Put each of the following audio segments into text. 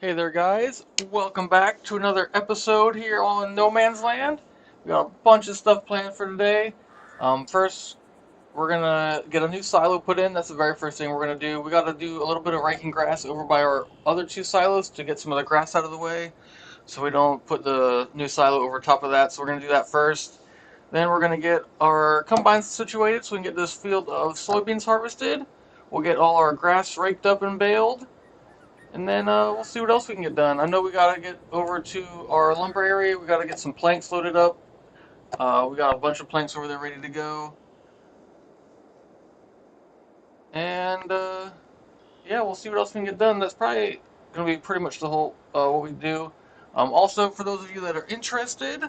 Hey there, guys. Welcome back to another episode here on No Man's Land. We got a bunch of stuff planned for today. First, we're gonna get a new silo put in. That's the very first thing we're gonna do. We gotta do a little bit of raking grass over by our other two silos to get some of the grass out of the way, so we don't put the new silo over top of that. So we're gonna do that first. Then we're gonna get our combines situated so we can get this field of soybeans harvested. We'll get all our grass raked up and baled. And then we'll see what else we can get done. I know we gotta get over to our lumber area. We gotta get some planks loaded up. We got a bunch of planks over there ready to go. And yeah, we'll see what else we can get done. That's probably gonna be pretty much the whole what we do. Also, for those of you that are interested,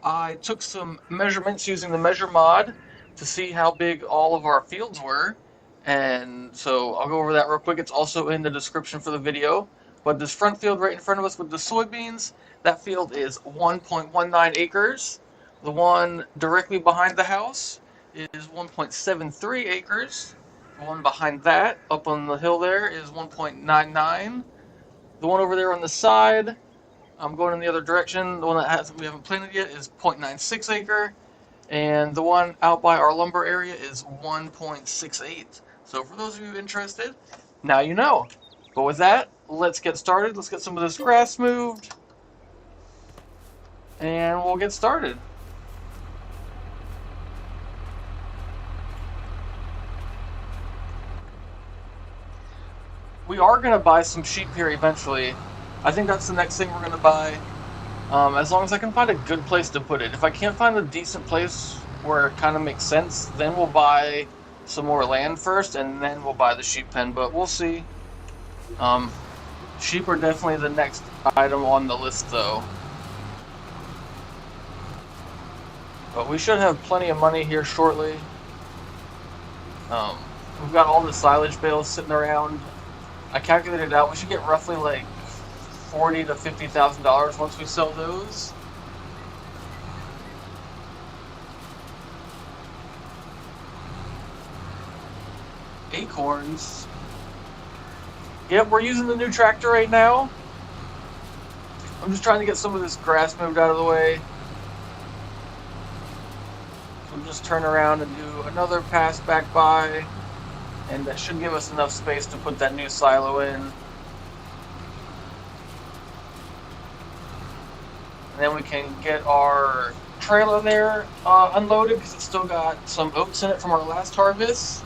I took some measurements using the measure mod to see how big all of our fields were. And so I'll go over that real quick. It's also in the description for the video. But this front field right in front of us with the soybeans, that field is 1.19 acres. The one directly behind the house is 1.73 acres. The one behind that, up on the hill there, is 1.99. The one over there on the side, I'm going in the other direction. The one that we haven't planted yet is 0.96 acre, and the one out by our lumber area is 1.68. So for those of you interested, now you know. But with that, let's get started. Let's get some of this grass moved, and we'll get started. We are going to buy some sheep here eventually. I think that's the next thing we're going to buy. As long as I can find a good place to put it. If I can't find a decent place where it kind of makes sense, then we'll buy some more land first, and then we'll buy the sheep pen. But we'll see. Um, Sheep are definitely the next item on the list, though. But we should have plenty of money here shortly. Um, we've got all the silage bales sitting around. I calculated it out. We should get roughly like $40,000 to $50,000 once we sell those. Acorns. Yep, we're using the new tractor right now. I'm just trying to get some of this grass moved out of the way. So we'll just turn around and do another pass back by, and that should give us enough space to put that new silo in. And then we can get our trailer there unloaded because it's still got some oats in it from our last harvest.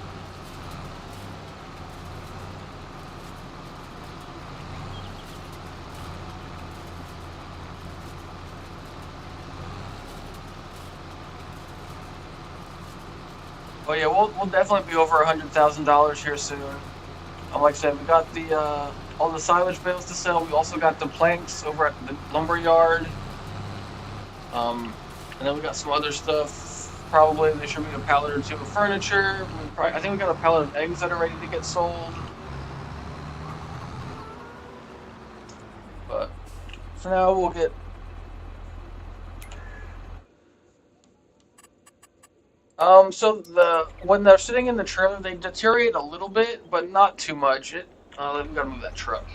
Oh yeah, we'll definitely be over $100,000 here soon. Like I said, we got the all the silage bales to sell. We also got the planks over at the lumber yard. And then we got some other stuff. Probably there should be a pallet or two of furniture. I think we got a pallet of eggs that are ready to get sold. But for now, we'll get. So when they're sitting in the trailer, they deteriorate a little bit, but not too much. We gotta move that truck.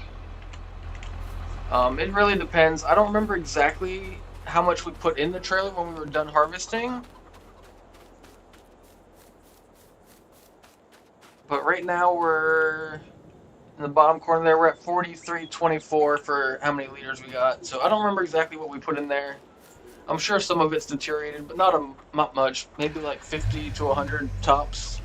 It really depends. I don't remember exactly how much we put in the trailer when we were done harvesting. But right now we're in the bottom corner there. We're at 43.24 for how many liters we got. So I don't remember exactly what we put in there. I'm sure some of it's deteriorated, but not much. Maybe like 50 to 100 tops.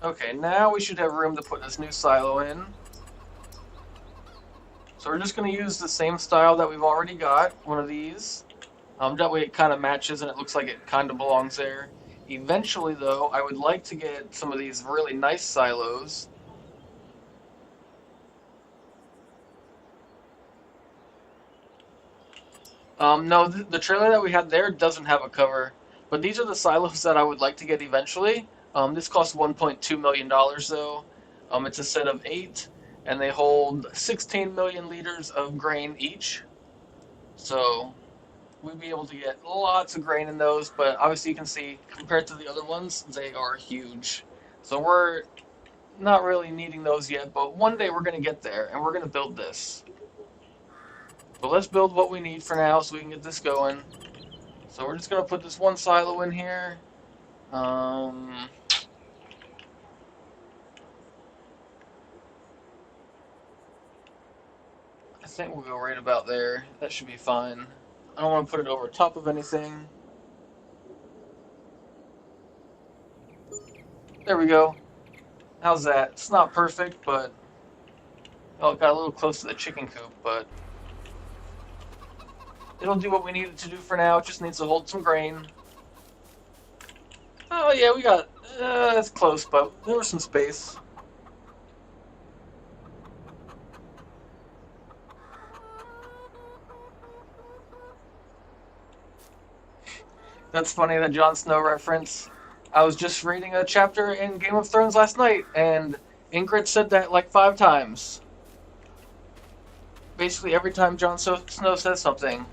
Okay, now we should have room to put this new silo in. So we're just going to use the same style that we've already got, one of these. That way it kind of matches and it looks like it kind of belongs there. Eventually, though, I would like to get some of these really nice silos. No, the trailer that we had there doesn't have a cover. But these are the silos that I would like to get eventually. This costs $1.2 million, though. It's a set of 8, and they hold 16 million liters of grain each. So we'd be able to get lots of grain in those, but obviously you can see compared to the other ones, they are huge. So we're not really needing those yet, but one day we're going to get there and we're going to build this. But let's build what we need for now so we can get this going. So we're just going to put this one silo in here. I think we'll go right about there. That should be fine. I don't want to put it over top of anything. There we go. How's that? It's not perfect, but oh, it got a little close to the chicken coop, but it'll do what we need it to do for now. It just needs to hold some grain. Oh yeah, we got that's close, but there was some space. That's funny, that Jon Snow reference. I was just reading a chapter in Game of Thrones last night, and Ingrid said that like 5 times. Basically, every time Jon Snow says something.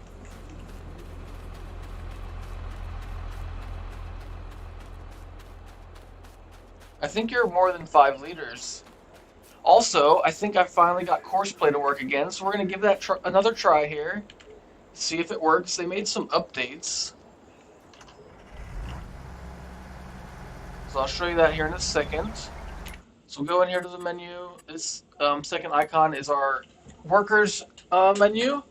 I think you're more than 5 liters. Also, I think I finally got Courseplay to work again, so we're going to give that another try here. See if it works. They made some updates. So I'll show you that here in a second. So we'll go in here to the menu. This second icon is our workers menu.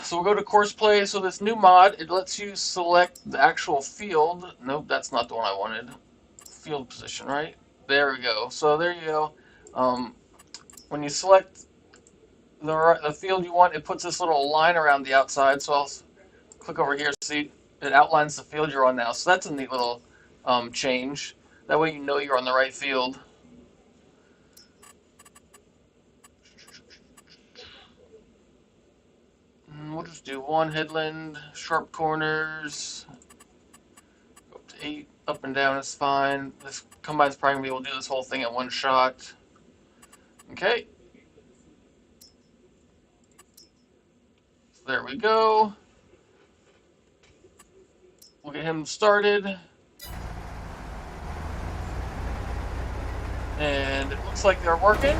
So we'll go to Courseplay. So this new mod, it lets you select the actual field. Nope, that's not the one I wanted. Field position, right? There we go. So there you go. When you select the field you want, it puts this little line around the outside. So I'll click over here. See, it outlines the field you're on now. So that's a neat little change. That way you know you're on the right field. We'll just do 1 headland, sharp corners. Go up to 8, up and down is fine. This combine's probably going to be able to do this whole thing at 1 shot. Okay. So there we go. We'll get him started. And it looks like they're working.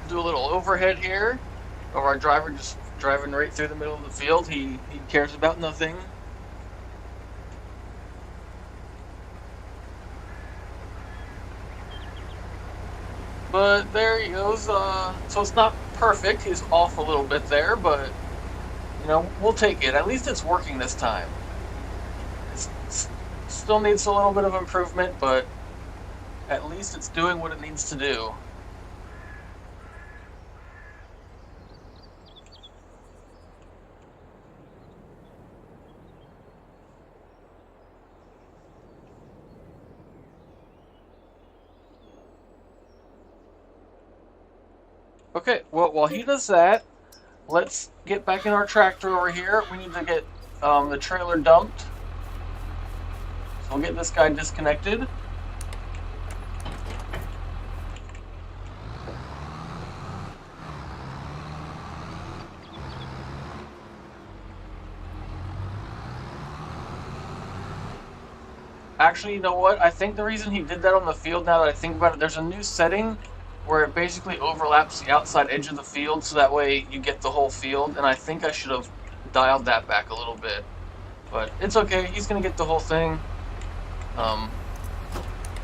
Do a little overhead here of our driver just driving right through the middle of the field. He cares about nothing. But there he goes. So it's not perfect. He's off a little bit there, but you know, we'll take it. At least it's working this time. It still needs a little bit of improvement, but at least it's doing what it needs to do. Okay, well, while he does that, let's get back in our tractor over here. We need to get the trailer dumped. So we'll get this guy disconnected. Actually, you know what? I think the reason he did that on the field, now that I think about it, there's a new setting where it basically overlaps the outside edge of the field, so that way you get the whole field, and I think I should have dialed that back a little bit. But it's okay, he's going to get the whole thing.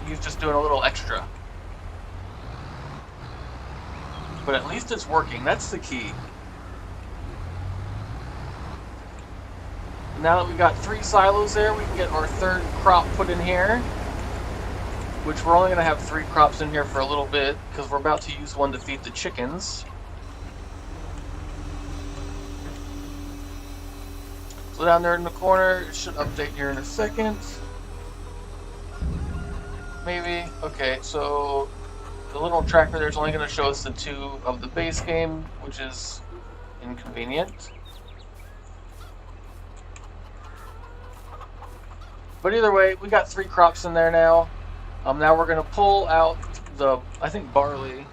He's just doing a little extra. But at least it's working, that's the key. Now that we've got 3 silos there, we can get our 3rd crop put in here. Which we're only going to have 3 crops in here for a little bit, because we're about to use one to feed the chickens. So down there in the corner, it should update here in a second. Maybe. Okay, so the little tracker there is only going to show us the 2 of the base game, which is inconvenient. But either way, we got 3 crops in there now. Now we're gonna pull out the, I think, barley.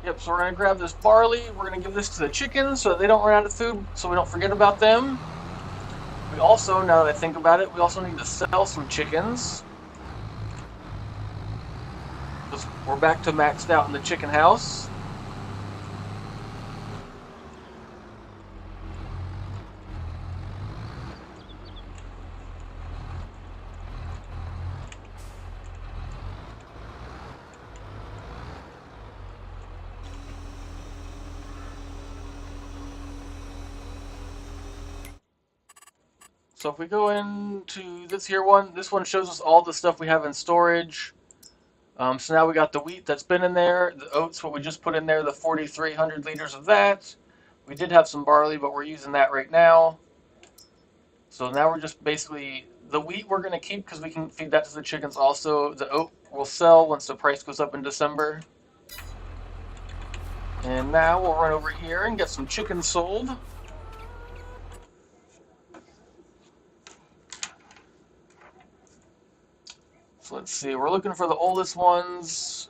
Yep, so we're gonna grab this barley. We're gonna give this to the chickens so that they don't run out of food, so we don't forget about them. We also, now that I think about it, we also need to sell some chickens. We're back to maxed out in the chicken house. So if we go into this here one, this one shows us all the stuff we have in storage. So now we got the wheat that's been in there, the oats, what we just put in there, the 4,300 liters of that. We did have some barley, but we're using that right now. So now we're just basically, the wheat we're going to keep because we can feed that to the chickens also. The oat will sell once the price goes up in December. And now we'll run over here and get some chickens sold. So let's see, we're looking for the oldest ones.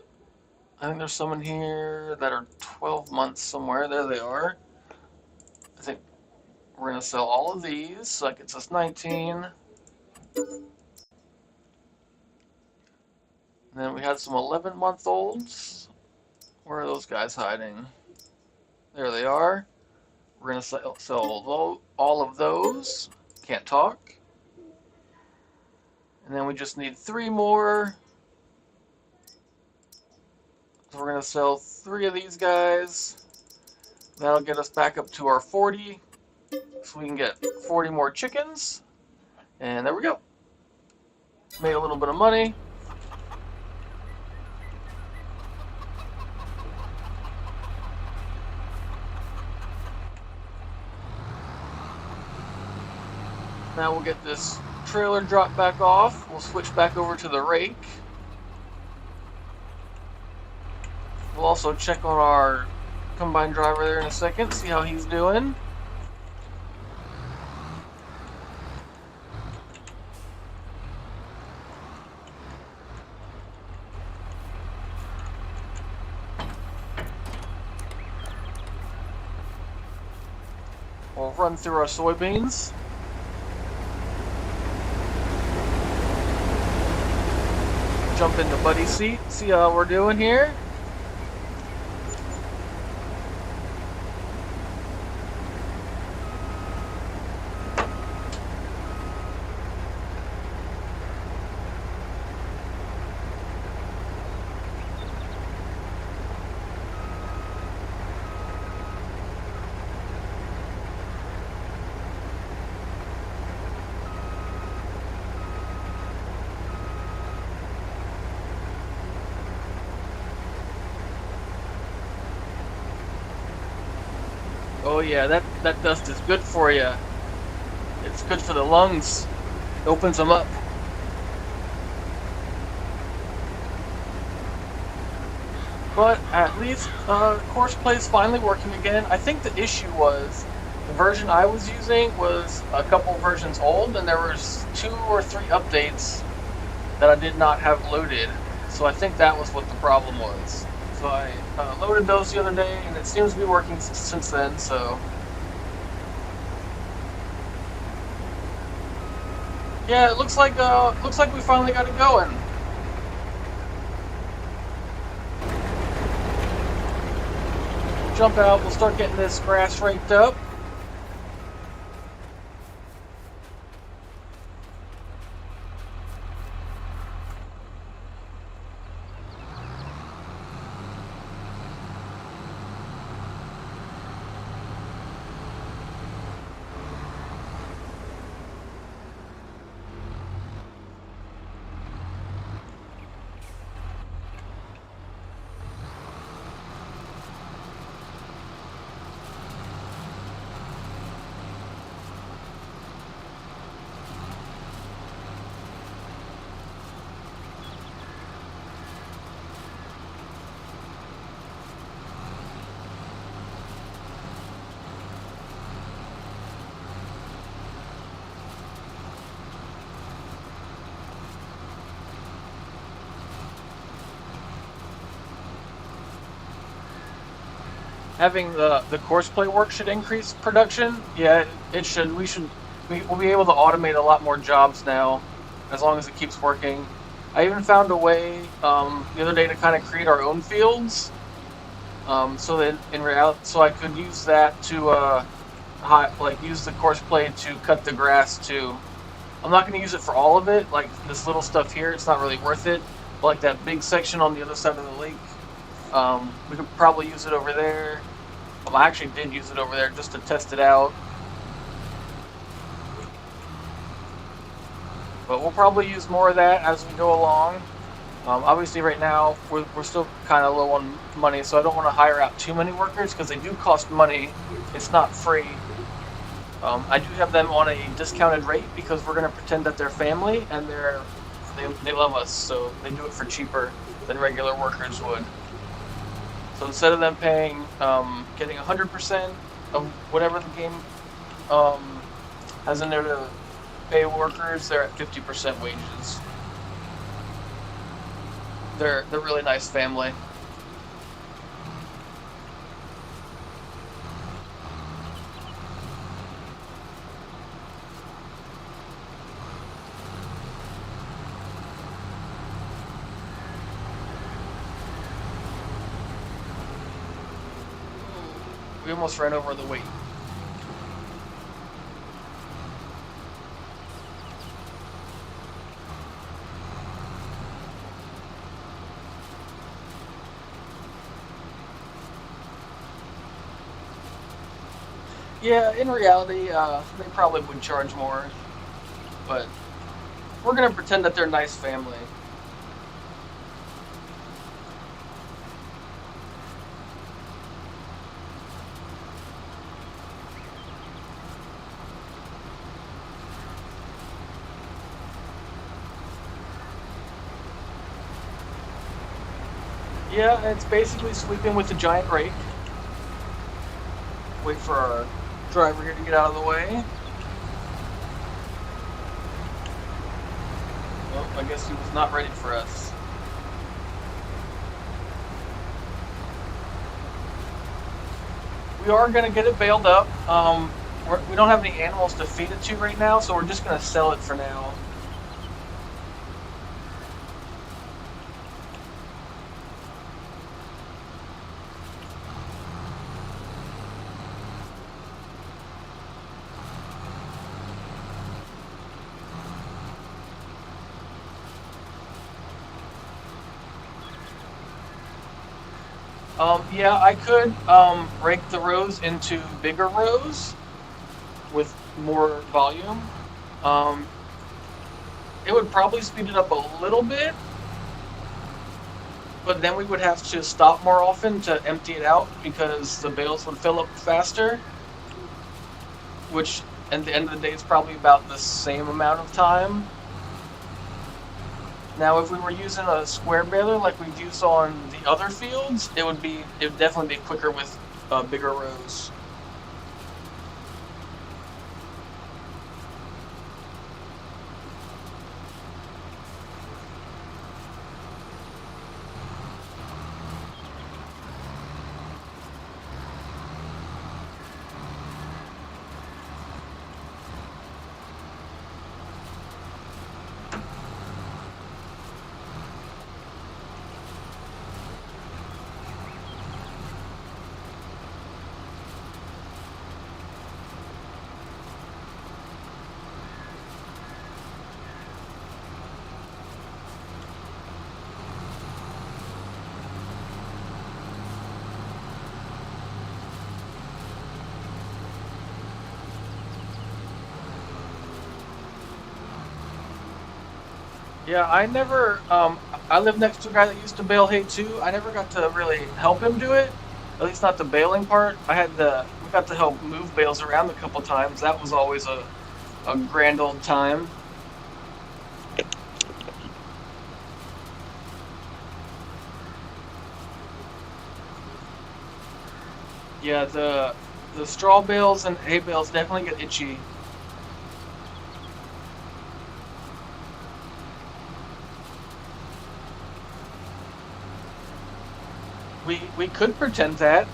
I think there's some in here that are 12 months somewhere. There they are. I think we're going to sell all of these. So that gets us 19. And then we had some 11-month-olds. Where are those guys hiding? There they are. We're going to sell all of those. Can't talk. And then we just need 3 more. So we're going to sell 3 of these guys. That'll get us back up to our 40. So we can get 40 more chickens. And there we go. Made a little bit of money. Now we'll get this trailer dropped back off. We'll switch back over to the rake. We'll also check on our combine driver there in a second, see how he's doing. We'll run through our soybeans. Jump into Buddy's seat, see how we're doing here. Oh yeah, that dust is good for you. It's good for the lungs. It opens them up. But at least course play is finally working again. I think the issue was the version I was using was a couple versions old, and there was 2 or 3 updates that I did not have loaded. So I think that was what the problem was. So I loaded those the other day, and it seems to be working since then. So yeah, it looks like we finally got it going. Jump out. We'll start getting this grass raked up. having the course play work should increase production. Yeah, it should. We'll be able to automate a lot more jobs now, as long as it keeps working. I even found a way the other day to kind of create our own fields. So that in reality, so I could use that to use the course play to cut the grass too. I'm not going to use it for all of it. Like this little stuff here, it's not really worth it. But like that big section on the other side of the lake, we could probably use it over there. I actually did use it over there just to test it out. But we'll probably use more of that as we go along. Obviously, right now, we're still kind of low on money, so I don't want to hire out too many workers because they do cost money. It's not free. I do have them on a discounted rate because we're going to pretend that they're family and they love us, so they do it for cheaper than regular workers would. So instead of them paying, getting 100% of whatever the game has in there to pay workers, they're at 50% wages. They're really nice family. We almost ran over the weight. Yeah, in reality, they probably would charge more, but we're gonna pretend that they're a nice family. Yeah, it's basically sweeping with a giant rake. Wait for our driver here to get out of the way. Well, I guess he was not ready for us. We are going to get it baled up. We don't have any animals to feed it to right now, so we're just going to sell it for now. Yeah, I could rake the rows into bigger rows with more volume. Um, it would probably speed it up a little bit, but then we would have to stop more often to empty it out because the bales would fill up faster, which at the end of the day is probably about the same amount of time. Now, if we were using a square baler like we've used on the other fields, it would definitely be quicker with bigger rows. Yeah, I live next to a guy that used to bale hay too. I never got to really help him do it, at least not the baling part. We got to help move bales around a couple times. That was always a grand old time. Yeah, the straw bales and hay bales definitely get itchy. We could pretend that.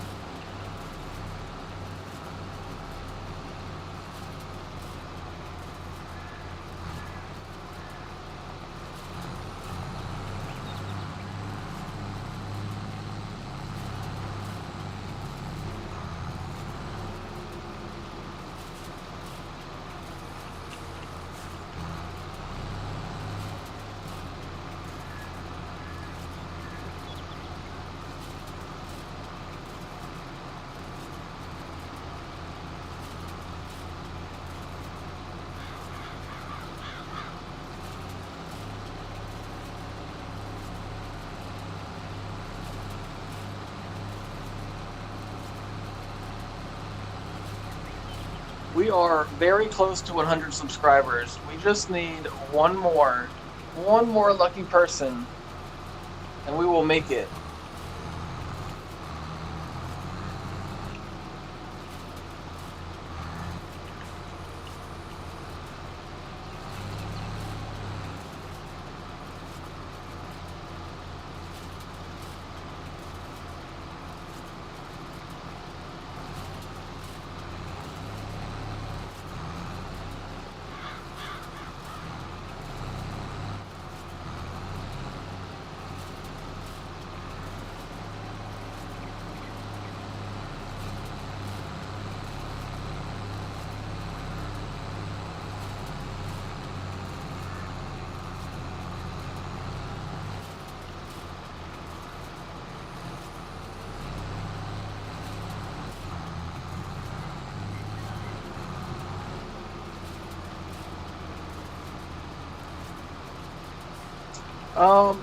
We are very close to 100 subscribers. We just need one more lucky person, and we will make it.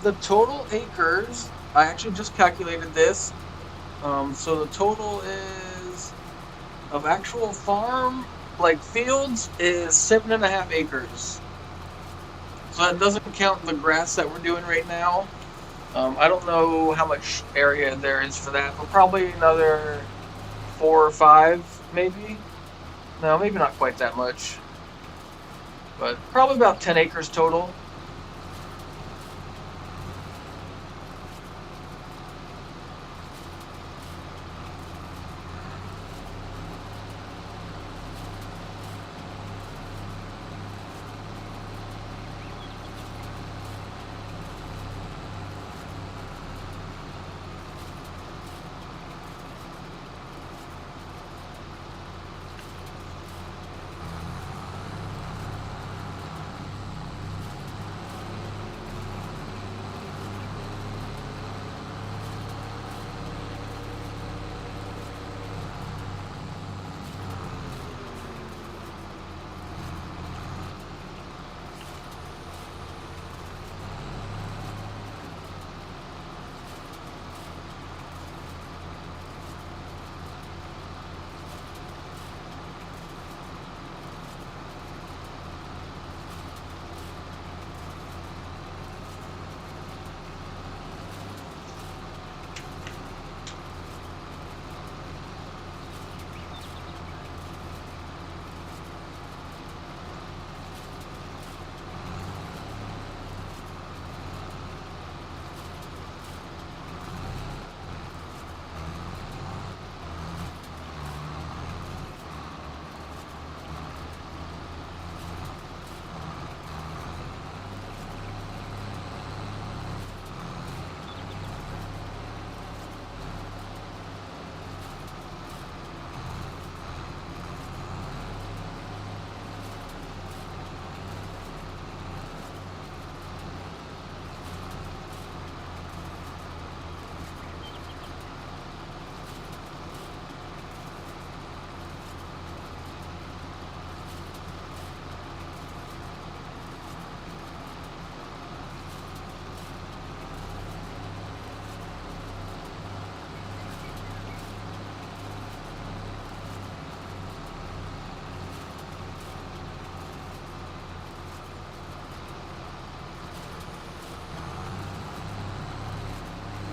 The total acres, I actually just calculated this. So the total is of actual farm, like fields, is 7.5 acres. So that doesn't count the grass that we're doing right now. I don't know how much area there is for that, but probably another 4 or 5, maybe. No, maybe not quite that much, but probably about 10 acres total.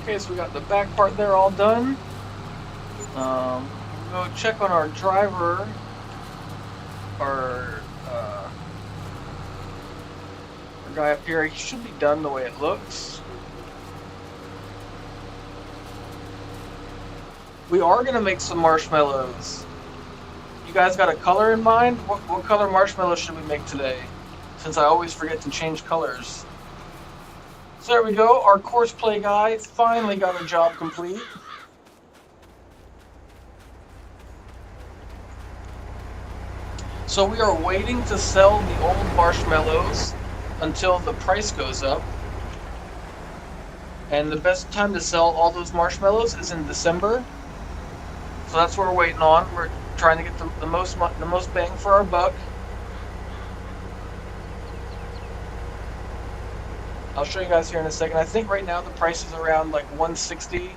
Okay, so we got the back part there all done. We'll go check on our driver. Our, our guy up here, he should be done the way it looks. We are going to make some marshmallows. You guys got a color in mind? What color marshmallows should we make today? Since I always forget to change colors. So there we go, our course play guy finally got a job complete. So we are waiting to sell the old marshmallows until the price goes up. And the best time to sell all those marshmallows is in December. So that's what we're waiting on. We're trying to get the most bang for our buck. I'll show you guys here in a second. I think right now the price is around like 160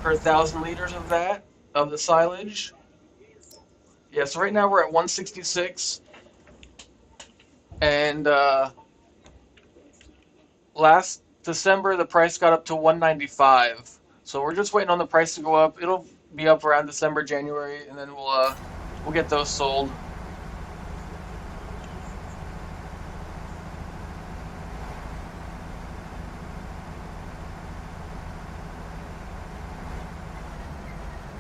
per 1,000 liters of the silage. Yeah, so right now we're at 166, and last December the price got up to 195. So we're just waiting on the price to go up. It'll be up around December, January, and then we'll get those sold.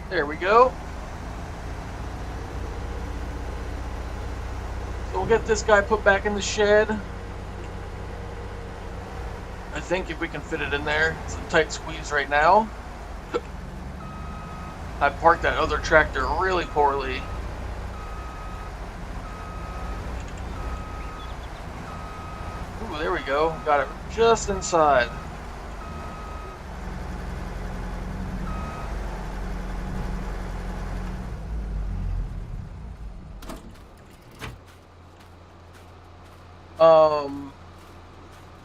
There we go. So we'll get this guy put back in the shed. I think if we can fit it in there. It's a tight squeeze right now. I parked that other tractor really poorly. Ooh, there we go. Got it just inside.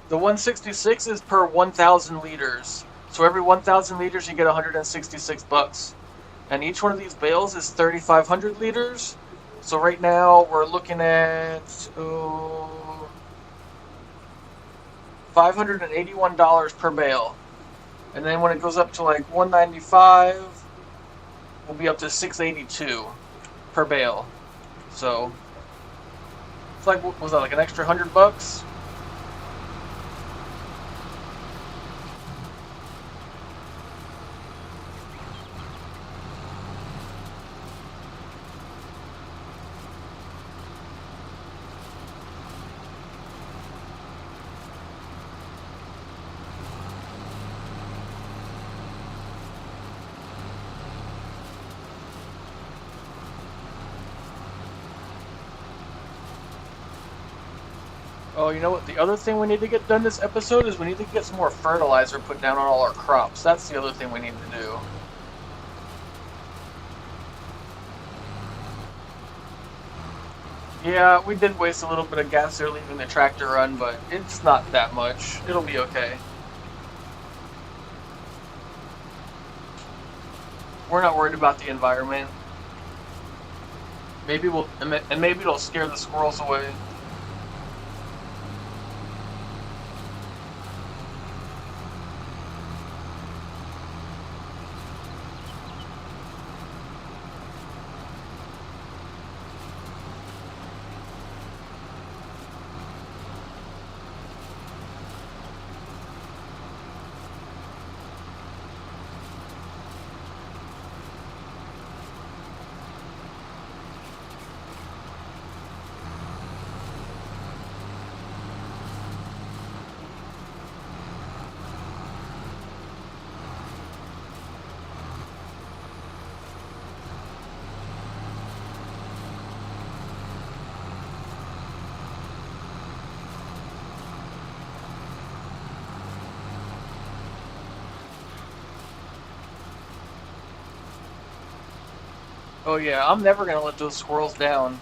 The 166 is per 1,000 liters. So every 1,000 liters you get 166 bucks. And each one of these bales is 3,500 liters. So right now we're looking at $581 per bale. And then when it goes up to like 195, we'll be up to 682 per bale. So it's like, what was that, like an extra $100? Oh, you know what? The other thing we need to get done this episode is we need to get some more fertilizer put down on all our crops. That's the other thing we need to do. Yeah, we did waste a little bit of gas there leaving the tractor run, but it's not that much. It'll be okay. We're not worried about the environment. Maybe maybe it'll scare the squirrels away. Oh yeah, I'm never gonna let those squirrels down.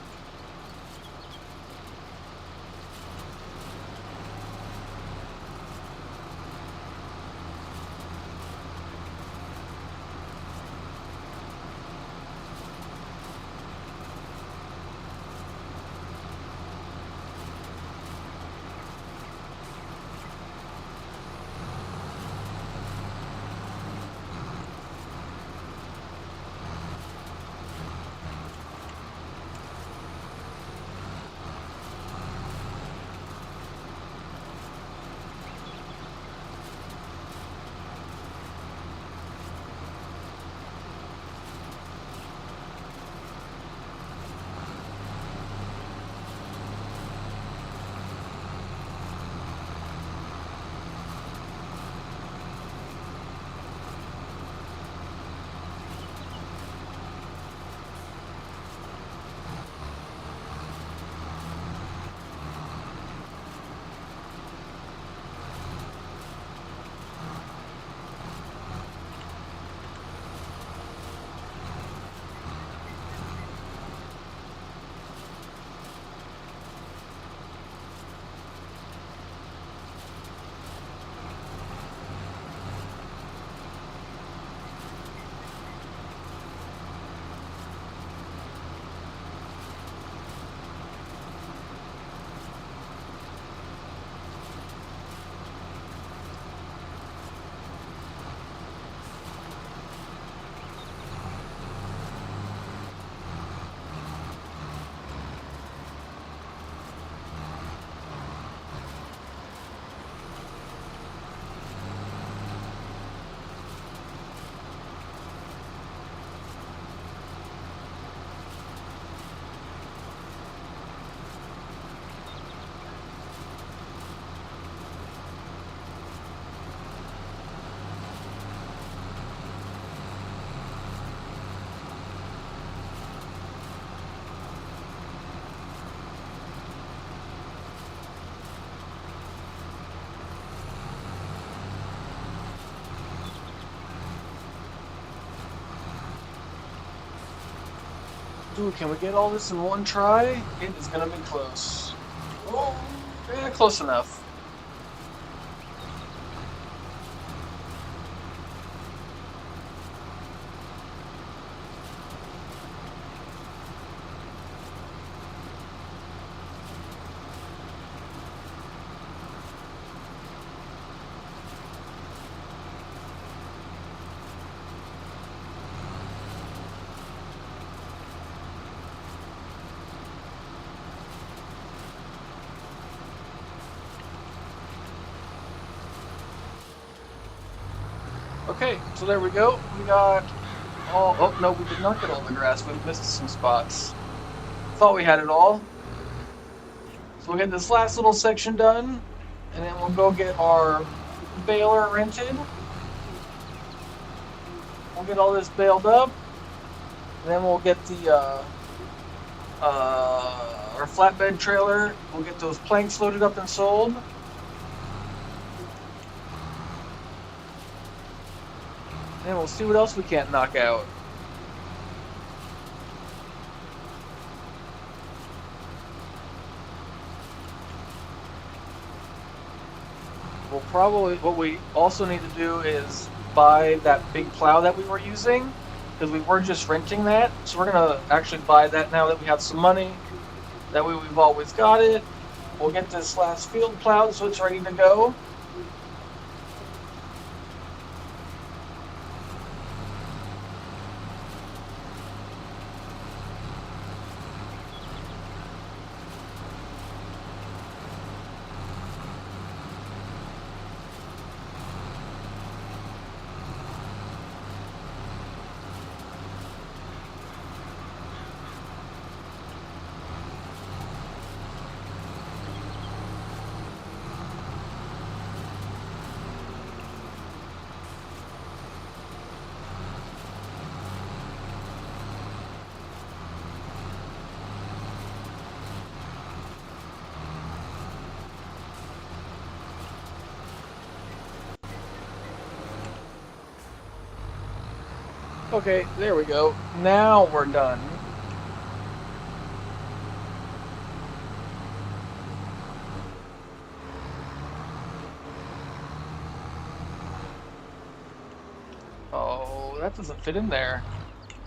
Ooh, can we get all this in one try? It is gonna be close. Oh, yeah, close enough. Okay, so there we go. We got all. Oh no, we did not get all the grass. We missed some spots. Thought we had it all. So we'll get this last little section done, and then we'll go get our baler rented. We'll get all this baled up, and then we'll get the our flatbed trailer. We'll get those planks loaded up and sold. And we'll see what else we can't knock out. We'll probably, what we also need to do is buy that big plow that we were using, because we were just renting that. So we're gonna actually buy that now that we have some money. That way we've always got it. We'll get this last field plowed so it's ready to go. Okay, there we go. Now we're done. Oh, that doesn't fit in there.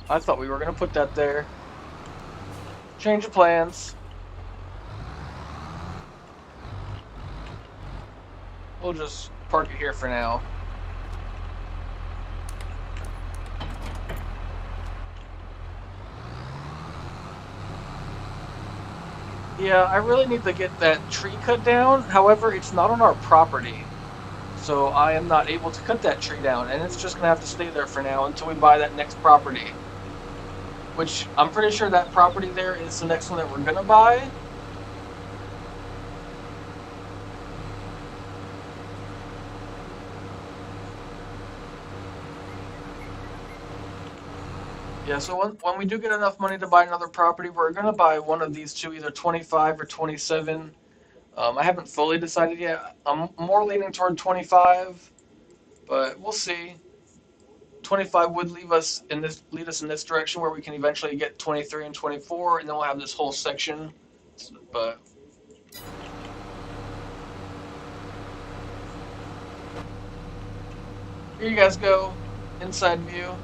I thought we were gonna put that there. Change of plans. We'll just park it here for now. Yeah, I really need to get that tree cut down. However, it's not on our property. So I am not able to cut that tree down, and it's just gonna have to stay there for now until we buy that next property. Which I'm pretty sure that property there is the next one that we're gonna buy. Yeah, so when we do get enough money to buy another property, we're gonna buy one of these two, either 25 or 27. I haven't fully decided yet. I'm more leaning toward 25, but we'll see. 25 would lead us in this direction where we can eventually get 23 and 24, and then we'll have this whole section. But here you guys go, inside view.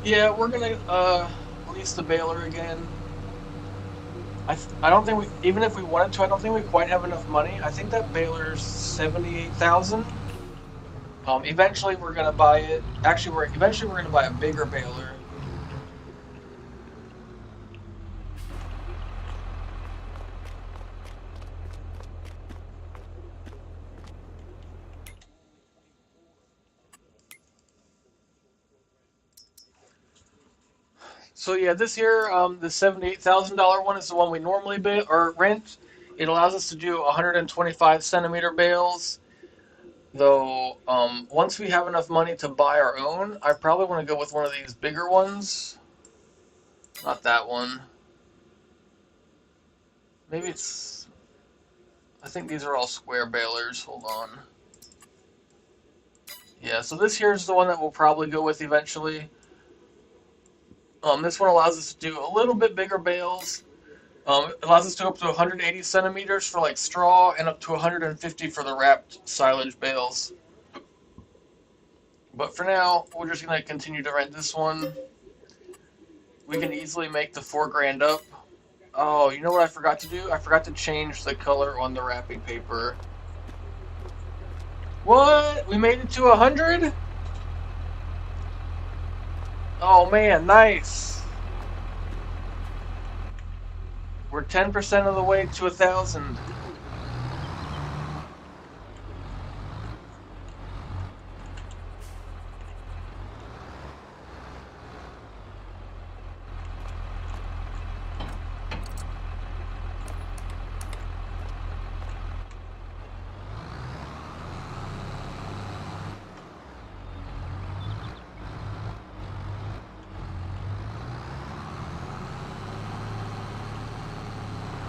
Yeah, we're gonna lease the baler again. I don't think we, even if we wanted to, I don't think we quite have enough money. I think that baler's 78,000. Eventually we're gonna buy it. Actually, eventually we're gonna buy a bigger baler. So yeah, this year, the $78,000 one is the one we normally or rent. It allows us to do 125 centimeter bales. Though, once we have enough money to buy our own, I probably want to go with one of these bigger ones. Not that one. Maybe it's I think these are all square balers. Hold on. Yeah, so this here is the one that we'll probably go with eventually. This one allows us to do a little bit bigger bales. It allows us to go up to 180 centimeters for like straw and up to 150 for the wrapped silage bales. But for now, we're just going to continue to rent this one. We can easily make the $4,000 up. Oh, you know what I forgot to do? I forgot to change the color on the wrapping paper. What? We made it to 100? Oh man, nice. We're 10% of the way to 1,000.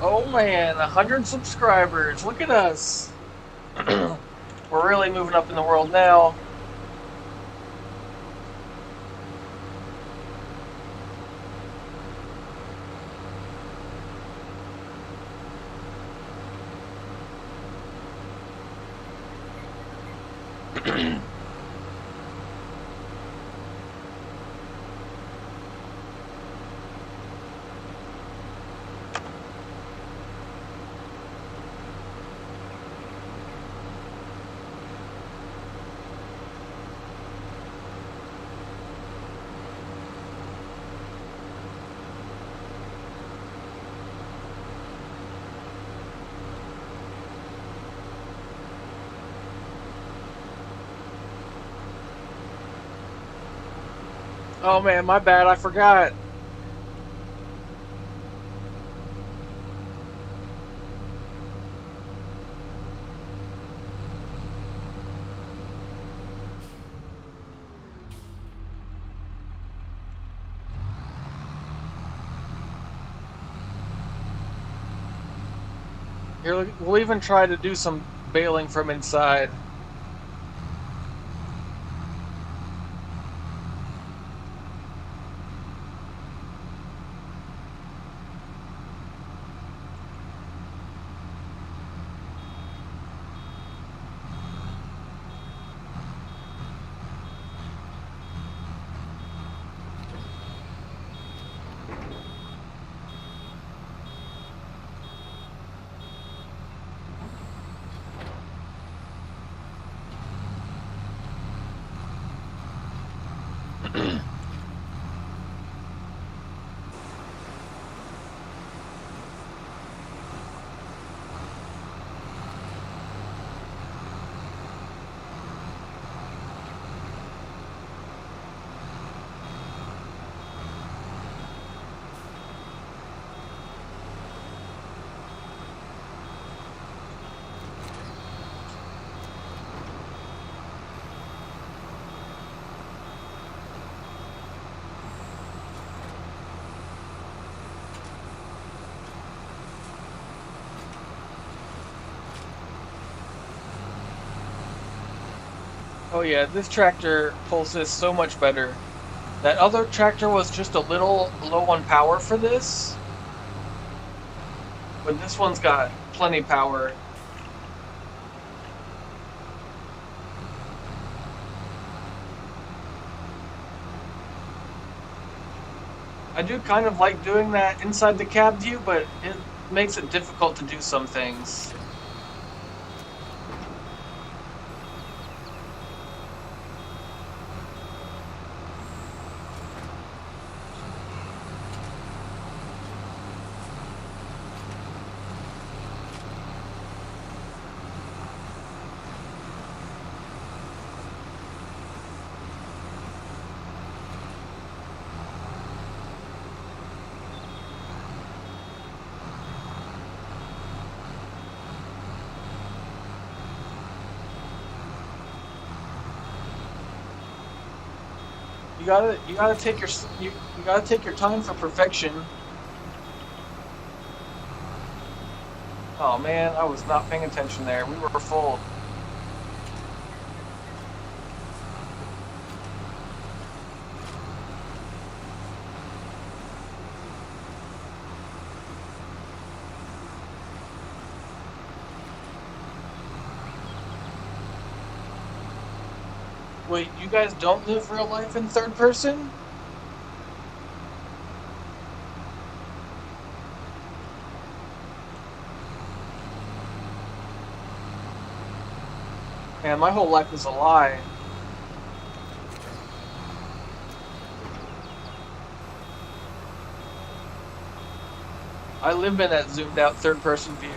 Oh man, 100 subscribers. Look at us. We're really moving up in the world now. Oh man, my bad, I forgot. Here, we'll even try to do some baling from inside. Oh yeah, this tractor pulls this so much better. That other tractor was just a little low on power for this, but this one's got plenty power. I do kind of like doing that inside the cab view, but it makes it difficult to do some things. You gotta take your time for perfection. Oh man, I was not paying attention there. We were full. Wait, you guys don't live real life in third person? Man, my whole life is a lie. I live in that zoomed out third person view.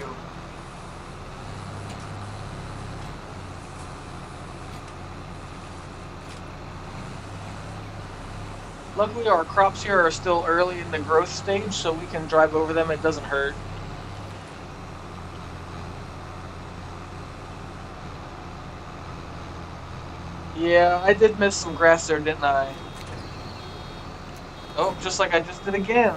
Luckily, our crops here are still early in the growth stage, so we can drive over them. It doesn't hurt. Yeah, I did miss some grass there, didn't I? Oh, just like I just did again.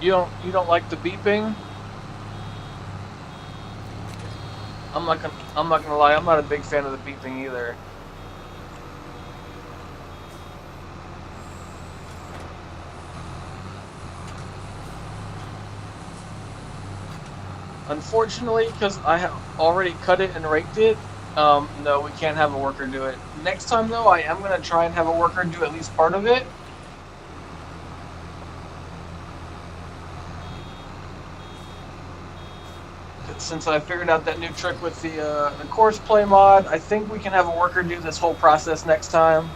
You don't like the beeping? I'm not gonna lie, I'm not a big fan of the beeping either. Unfortunately, because I have already cut it and raked it, No, we can't have a worker do it. Next time, though, I am going to try and have a worker do at least part of it. Since I figured out that new trick with the course play mod, I think we can have a worker do this whole process next time.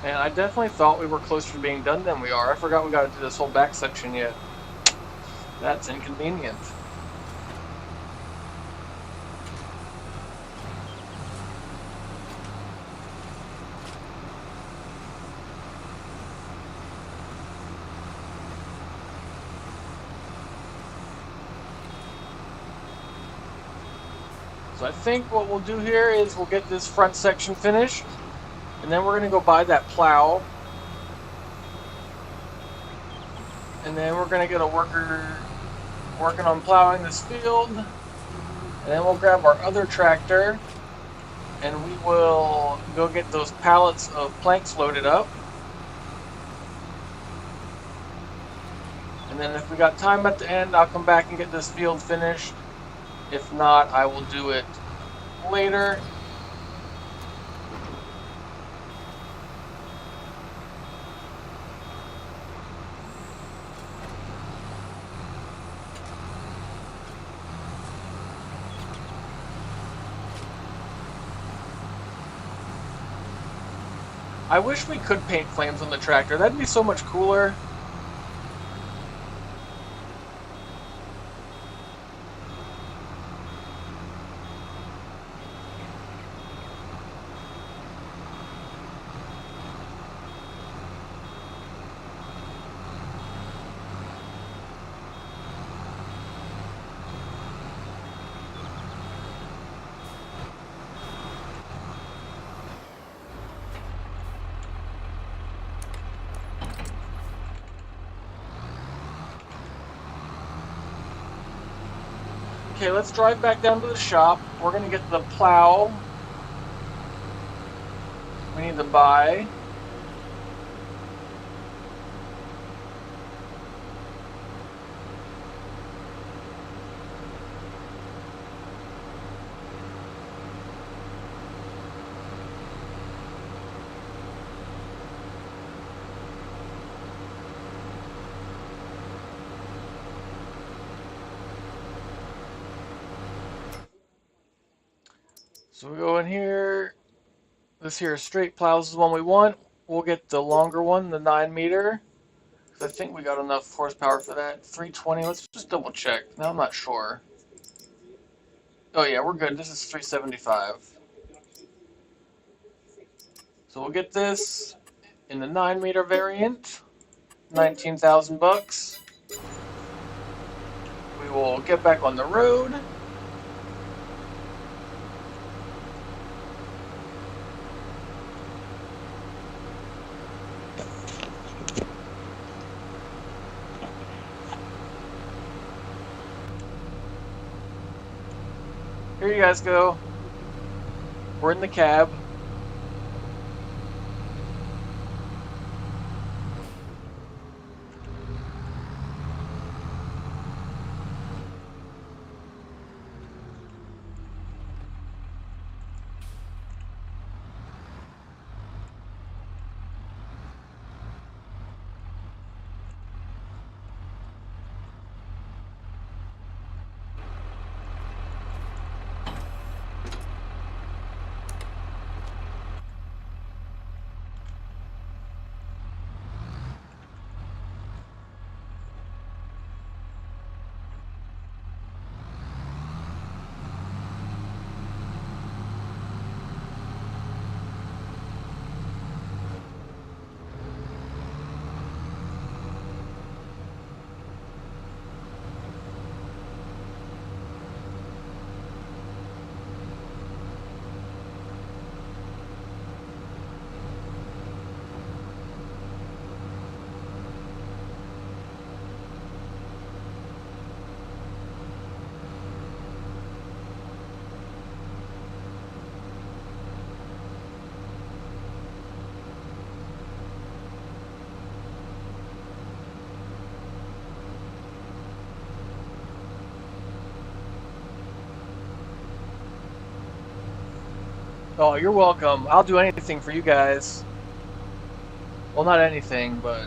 And I definitely thought we were closer to being done than we are. I forgot we got to do this whole back section yet. That's inconvenient. So I think what we'll do here is we'll get this front section finished, and then we're going to go buy that plow. And then we're going to get a worker working on plowing this field. And then we'll grab our other tractor, and we will go get those pallets of planks loaded up. And then if we got time at the end, I'll come back and get this field finished. If not, I will do it later. I wish we could paint flames on the tractor. That'd be so much cooler. Okay, let's drive back down to the shop. We're going to get the plow we need to buy. So we go in here. This here straight plows is the one we want. We'll get the longer one, the 9 meter. I think we got enough horsepower for that. 320. Let's just double check. Now I'm not sure. Oh yeah, we're good. This is 375. So we'll get this in the 9 meter variant. 19,000 bucks. We will get back on the road. Here you guys go. We're in the cab. Oh, you're welcome. I'll do anything for you guys. Well, not anything, but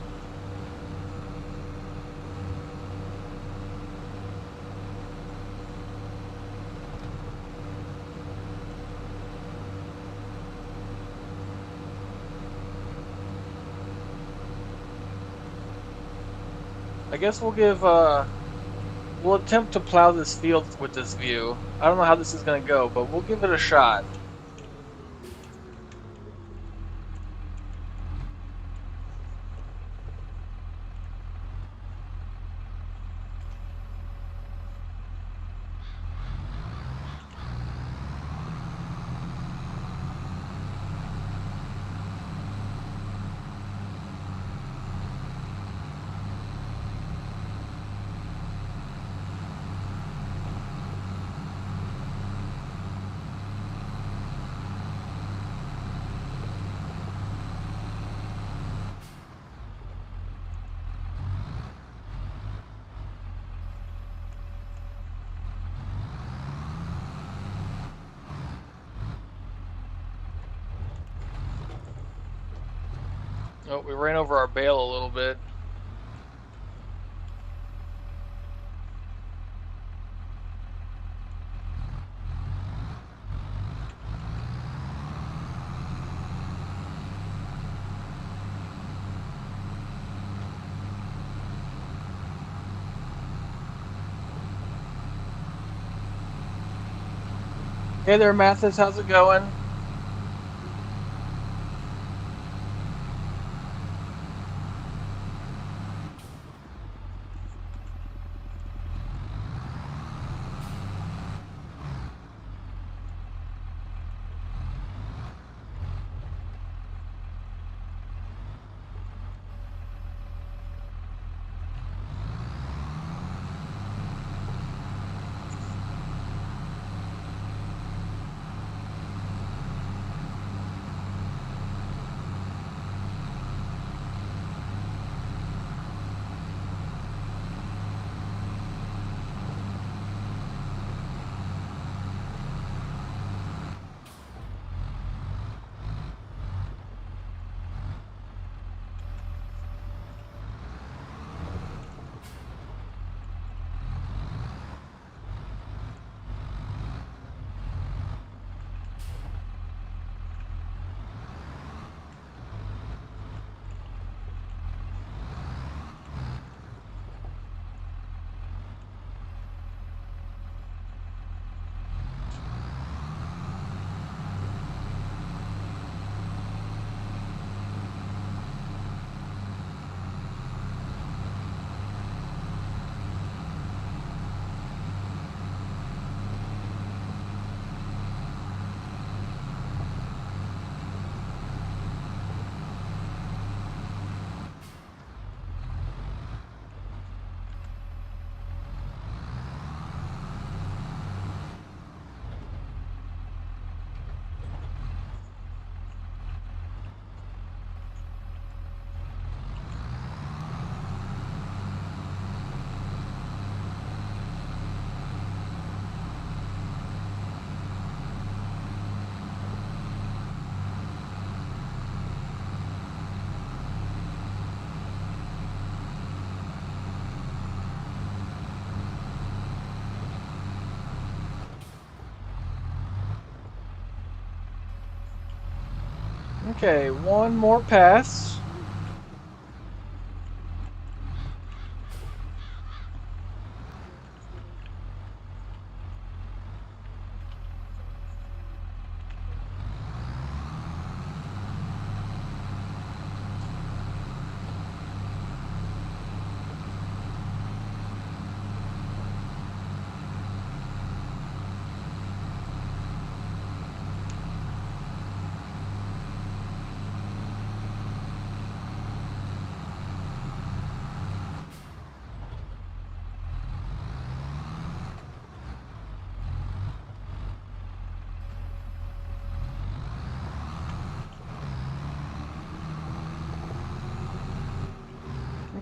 I guess we'll attempt to plow this field with this view. I don't know how this is gonna go, but we'll give it a shot. Oh, we ran over our bale a little bit. Hey there, Mathis. How's it going? Okay, one more pass.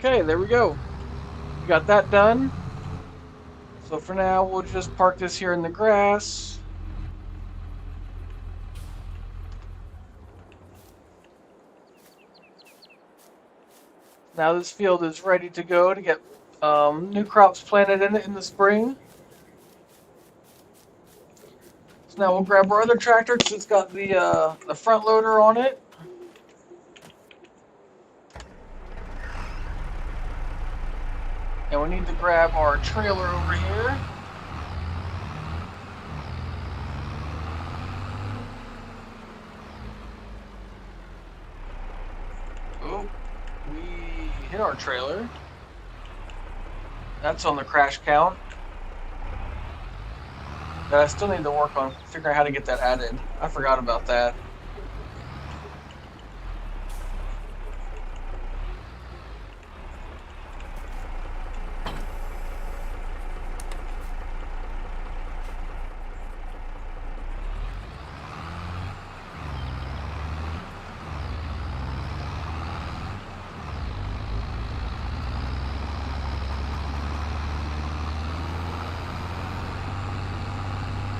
Okay, there we go. We got that done. So for now, we'll just park this here in the grass. Now this field is ready to go to get new crops planted in it in the spring. So now we'll grab our other tractor because it's got the front loader on it. And we need to grab our trailer over here. Oh, we hit our trailer. That's on the crash count. But I still need to work on figuring out how to get that added. I forgot about that.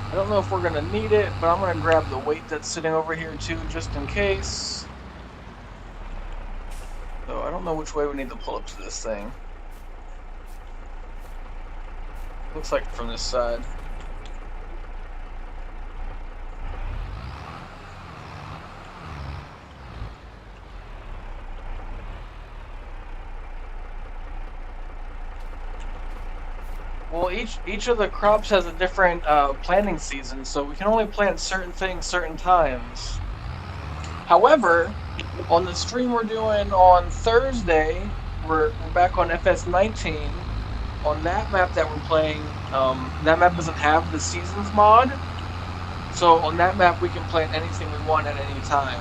I don't know if we're going to need it, but I'm going to grab the weight that's sitting over here too, just in case. So I don't know which way we need to pull up to this thing. Looks like from this side. Well, each of the crops has a different planting season, so we can only plant certain things certain times. However, on the stream we're doing on Thursday, we're back on FS19. On that map that we're playing, that map doesn't have the seasons mod, so on that map we can plant anything we want at any time.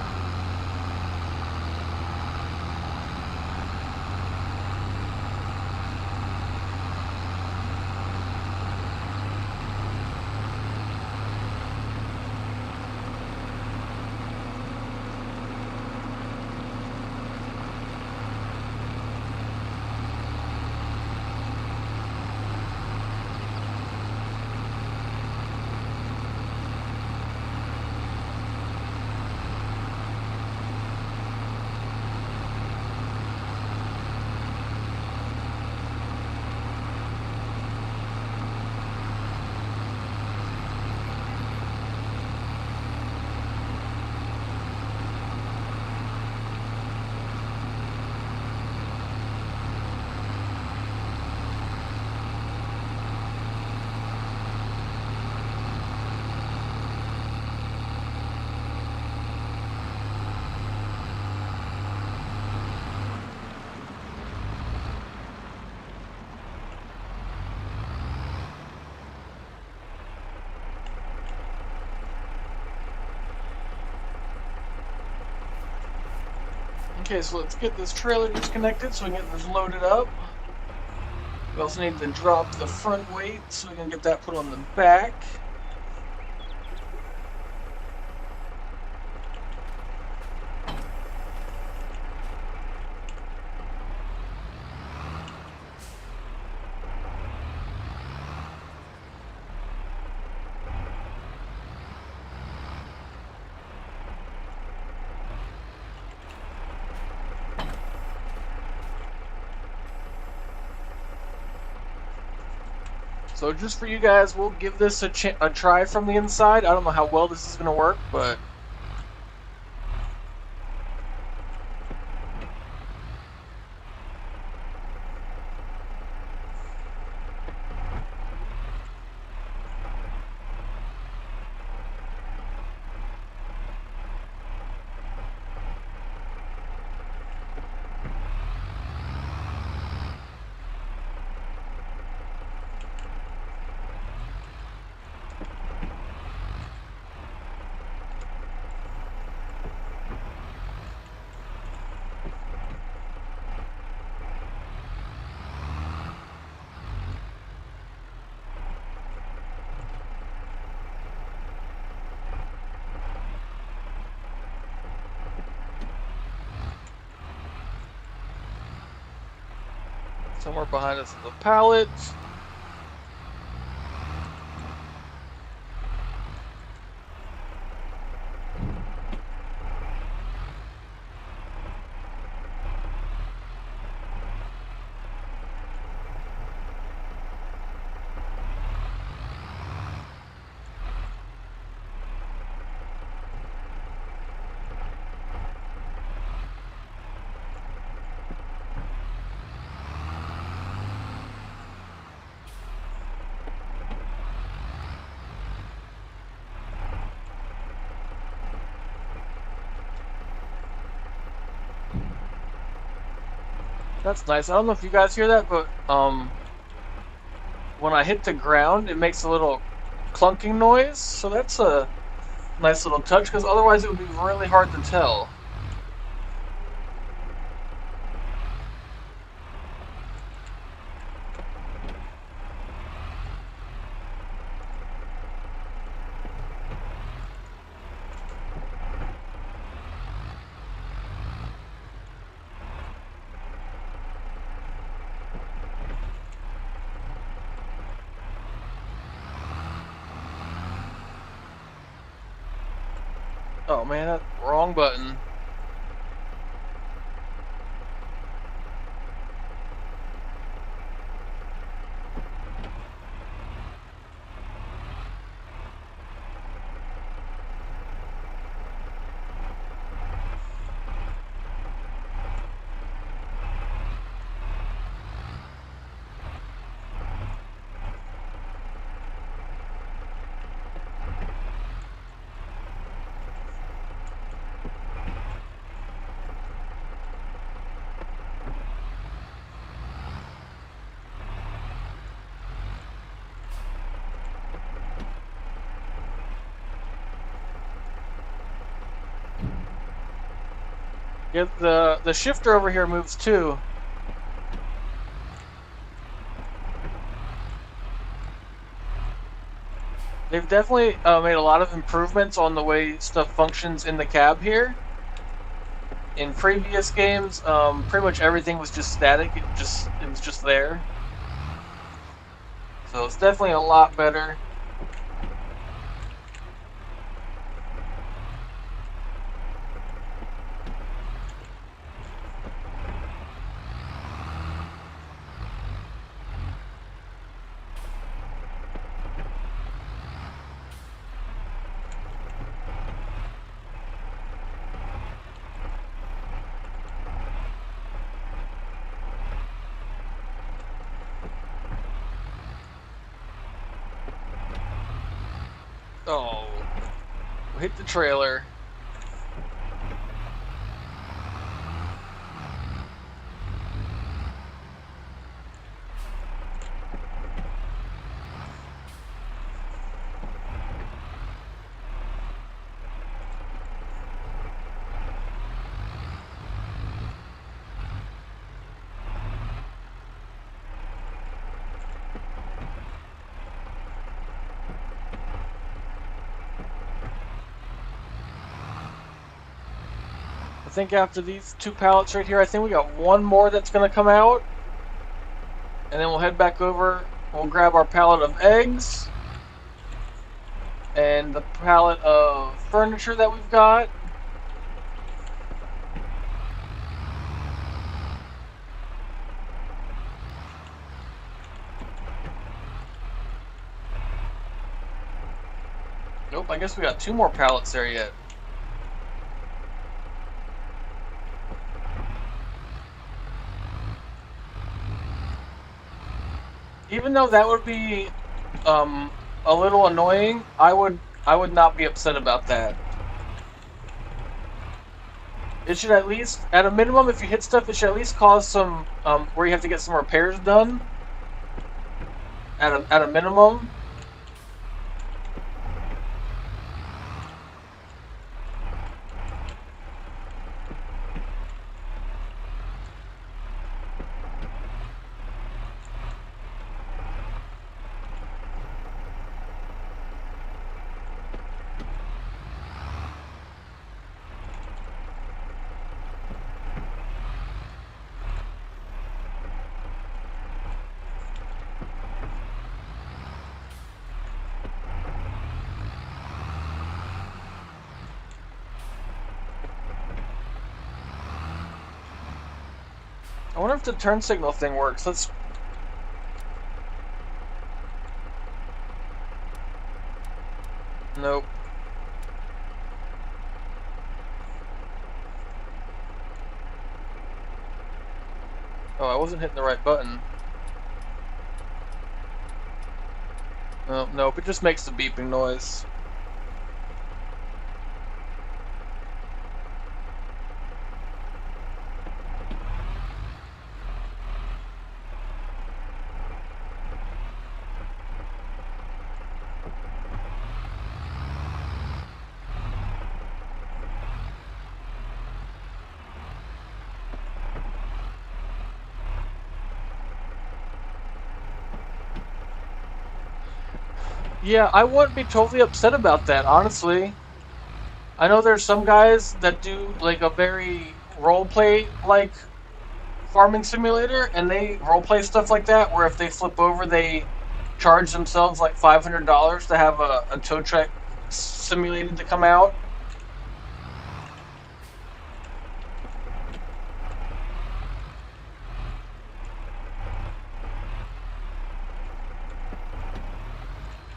Okay, so let's get this trailer disconnected so we can get this loaded up. We also need to drop the front weight so we can get that put on the back. So just for you guys, we'll give this a try from the inside. I don't know how well this is going to work, but... Somewhere behind us is the pallet. That's nice. I don't know if you guys hear that, but when I hit the ground, it makes a little clunking noise. So that's a nice little touch, because otherwise it would be really hard to tell. Oh man, that wrong button. Yeah, the shifter over here moves too. They've definitely made a lot of improvements on the way stuff functions in the cab here. In previous games, pretty much everything was just static. It was just there. So it's definitely a lot better. Oh, hit the trailer. I think after these two pallets right here, I think we got one more that's going to come out. And then we'll head back over. We'll grab our pallet of eggs. And the pallet of furniture that we've got. Nope, I guess we got two more pallets there yet. Even though that would be a little annoying, I would not be upset about that. It should at least, at a minimum, if you hit stuff, it should at least cause some where you have to get some repairs done. At a minimum. I wonder if the turn signal thing works. Let's. Nope. Oh, I wasn't hitting the right button. Oh, nope, it just makes the beeping noise. Yeah, I wouldn't be totally upset about that, honestly. I know there's some guys that do like a very role play like farming simulator, and they role play stuff like that, where if they flip over, they charge themselves like $500 to have a tow truck simulated to come out.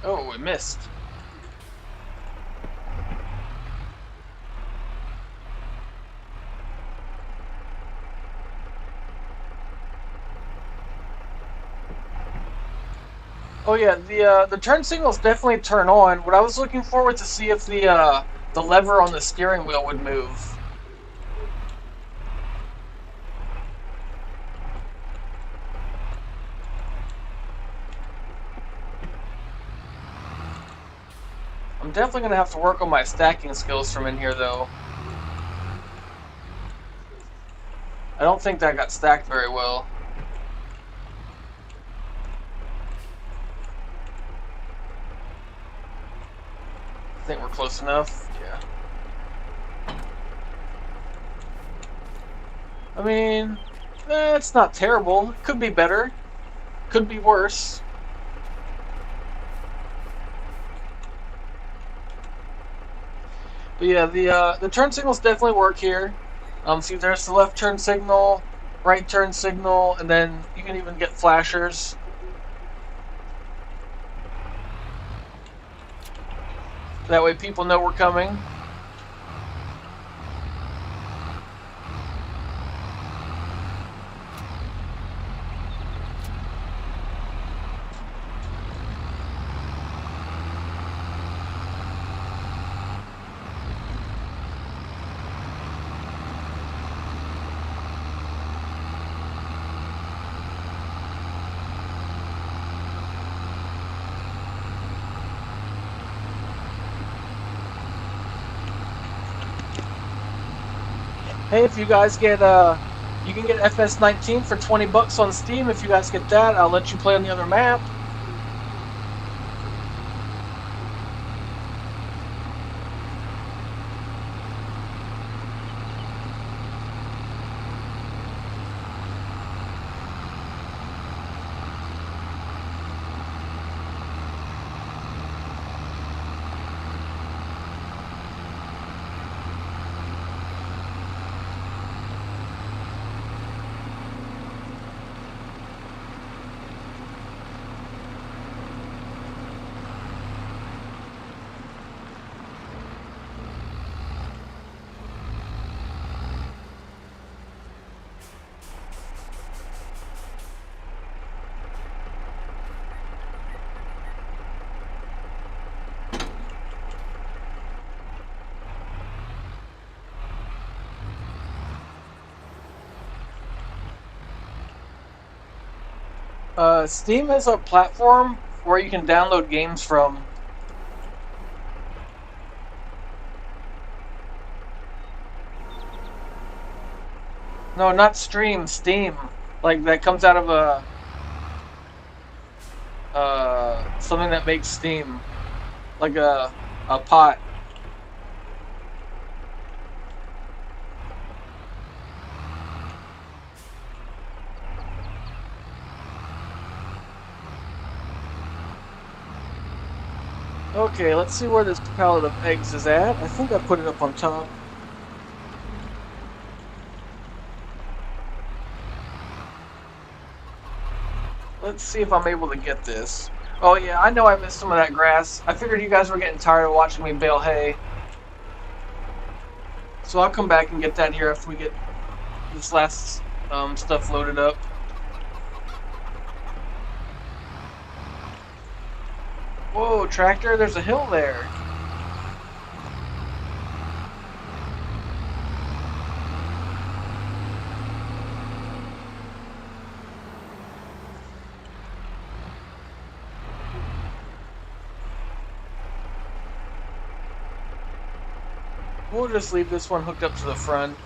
Oh, it missed. Oh yeah, the turn signals definitely turn on. What I was looking forward to see if the lever on the steering wheel would move. I'm definitely gonna have to work on my stacking skills from in here though. I don't think that got stacked very well. I think we're close enough. Yeah. I mean, it's not terrible. It could be better. Could be worse. But yeah, the turn signals definitely work here. See, there's the left turn signal, right turn signal, and then you can even get flashers. That way people know we're coming. Hey, if you guys get you can get FS19 for 20 bucks on Steam. If you guys get that, I'll let you play on the other map. Steam is a platform where you can download games from. No, not stream, Steam. Like that comes out of a something that makes steam, like a pot. Okay, let's see where this pallet of eggs is at. I think I put it up on top. Let's see if I'm able to get this. Oh yeah, I know I missed some of that grass. I figured you guys were getting tired of watching me bale hay. So I'll come back and get that here after we get this last stuff loaded up. Whoa, tractor, there's a hill there. We'll just leave this one hooked up to the front.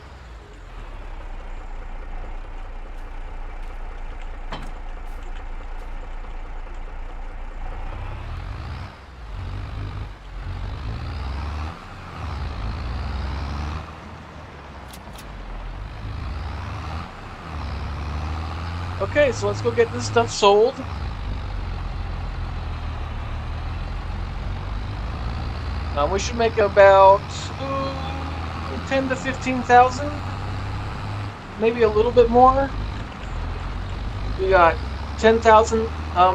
Okay, so let's go get this stuff sold. We should make about 10 to 15,000, maybe a little bit more. We got 10,000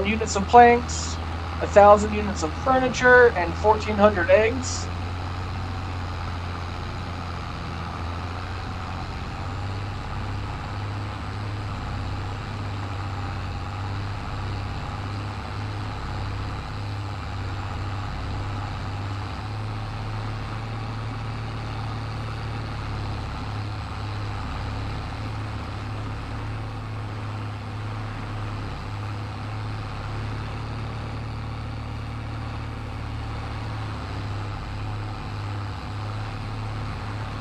units of planks, 1,000 units of furniture, and 1,400 eggs.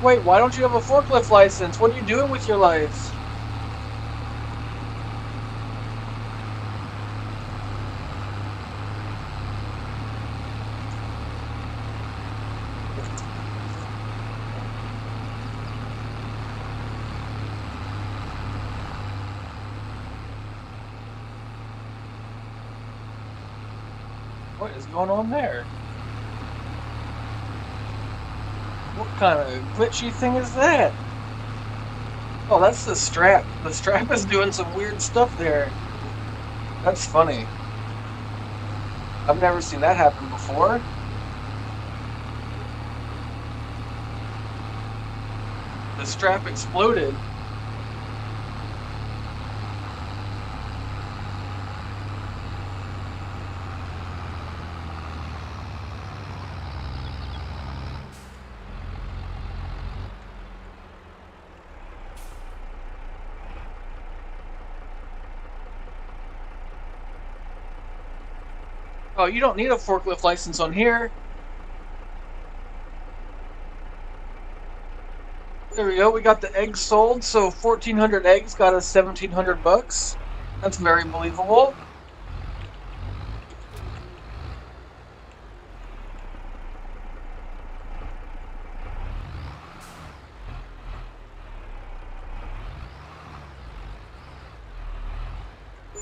Wait, why don't you have a forklift license? What are you doing with your life? What is going on there? What kind of glitchy thing is that? Oh, that's the strap. The strap is doing some weird stuff there. That's funny. I've never seen that happen before. The strap exploded. Oh, you don't need a forklift license on here. There we go. We got the eggs sold. So 1,400 eggs got us 1,700 bucks. That's very believable.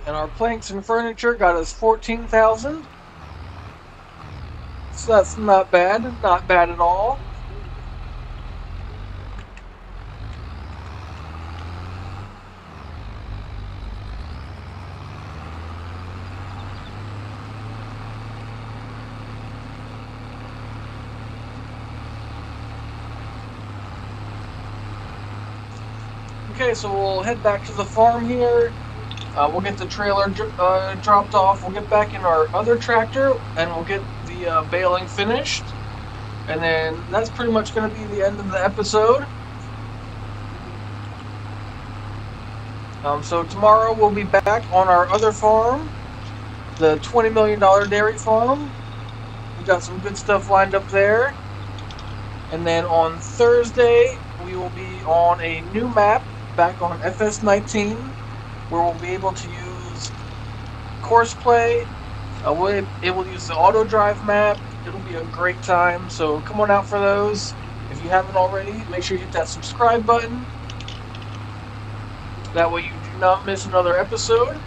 And our planks and furniture got us 14,000. So that's not bad. Not bad at all. Okay, so we'll head back to the farm here. We'll get the trailer dropped off. We'll get back in our other tractor and we'll get the baling finished. And then that's pretty much going to be the end of the episode. So tomorrow we'll be back on our other farm, the $20 million dairy farm. We got some good stuff lined up there. And then on Thursday we will be on a new map back on FS19, where we'll be able to use Courseplay. It will use the auto drive map. It'll be a great time, so come on out for those. If you haven't already, make sure you hit that subscribe button. That way you do not miss another episode.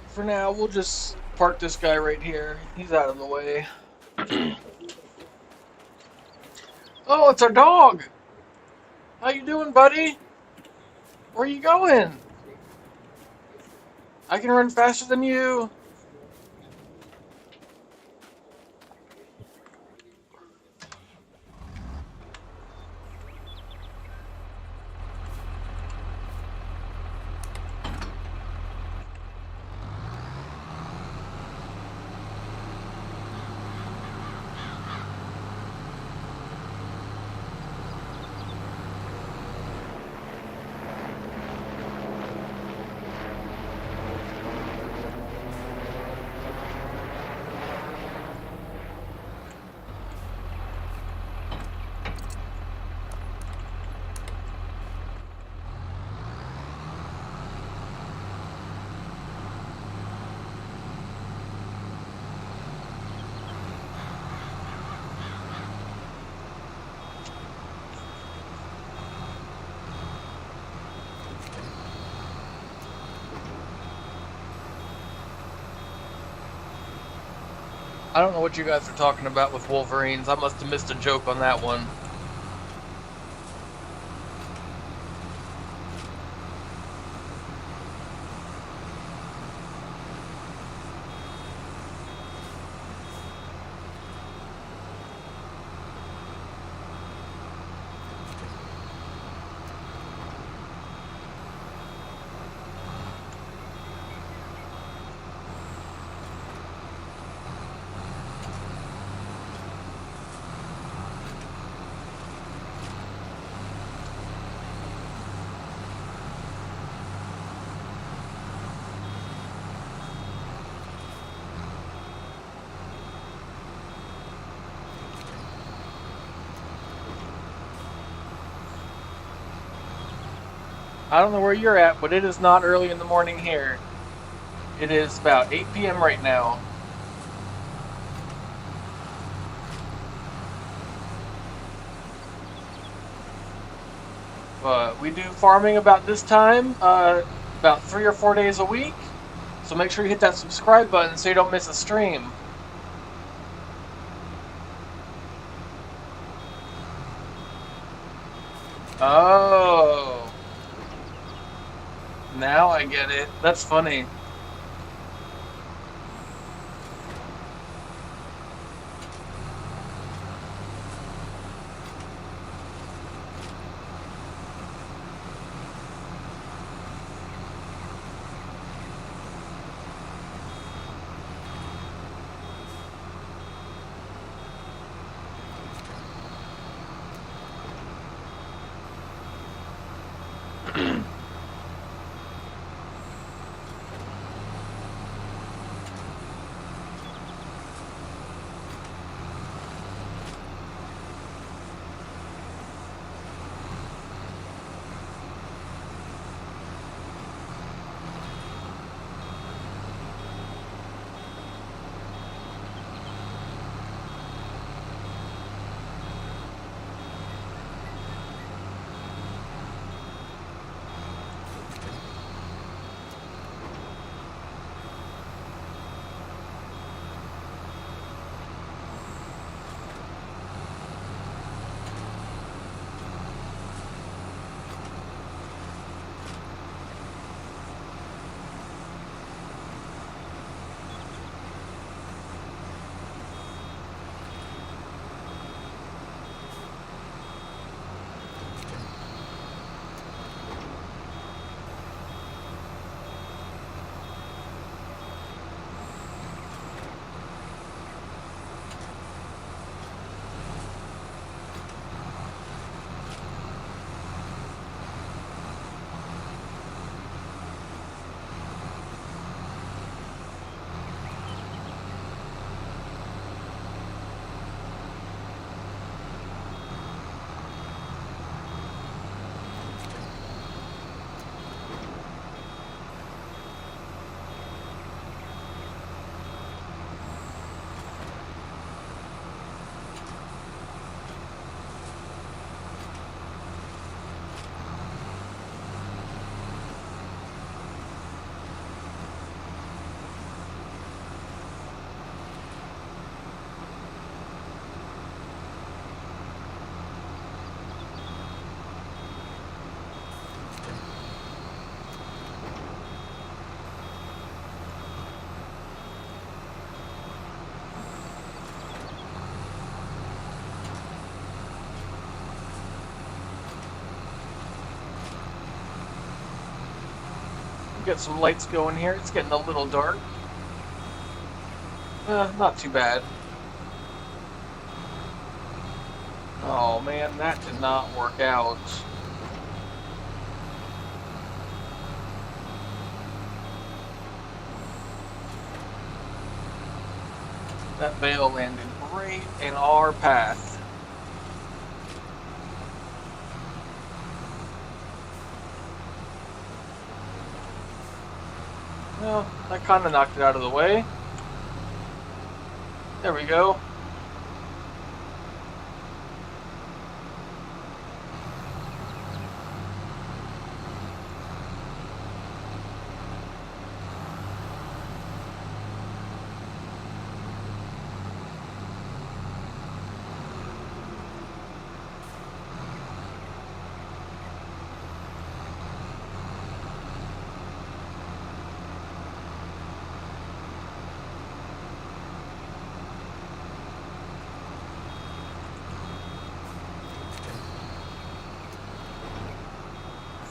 For now, we'll just park this guy right here. He's out of the way. Oh, it's our dog! How you doing, buddy? Where you going? I can run faster than you. don't know what you guys are talking about with Wolverines. I must have missed a joke on that one. I don't know where you're at, but it is not early in the morning here. It is about 8 p.m. right now. We do farming about this time, about 3 or 4 days a week. So make sure you hit that subscribe button so you don't miss a stream. Oh. Now I get it. That's funny. Get some lights going here. It's getting a little dark. Not too bad. Oh man, that did not work out. That bale landed right in our path. Well, that kind of knocked it out of the way. There we go.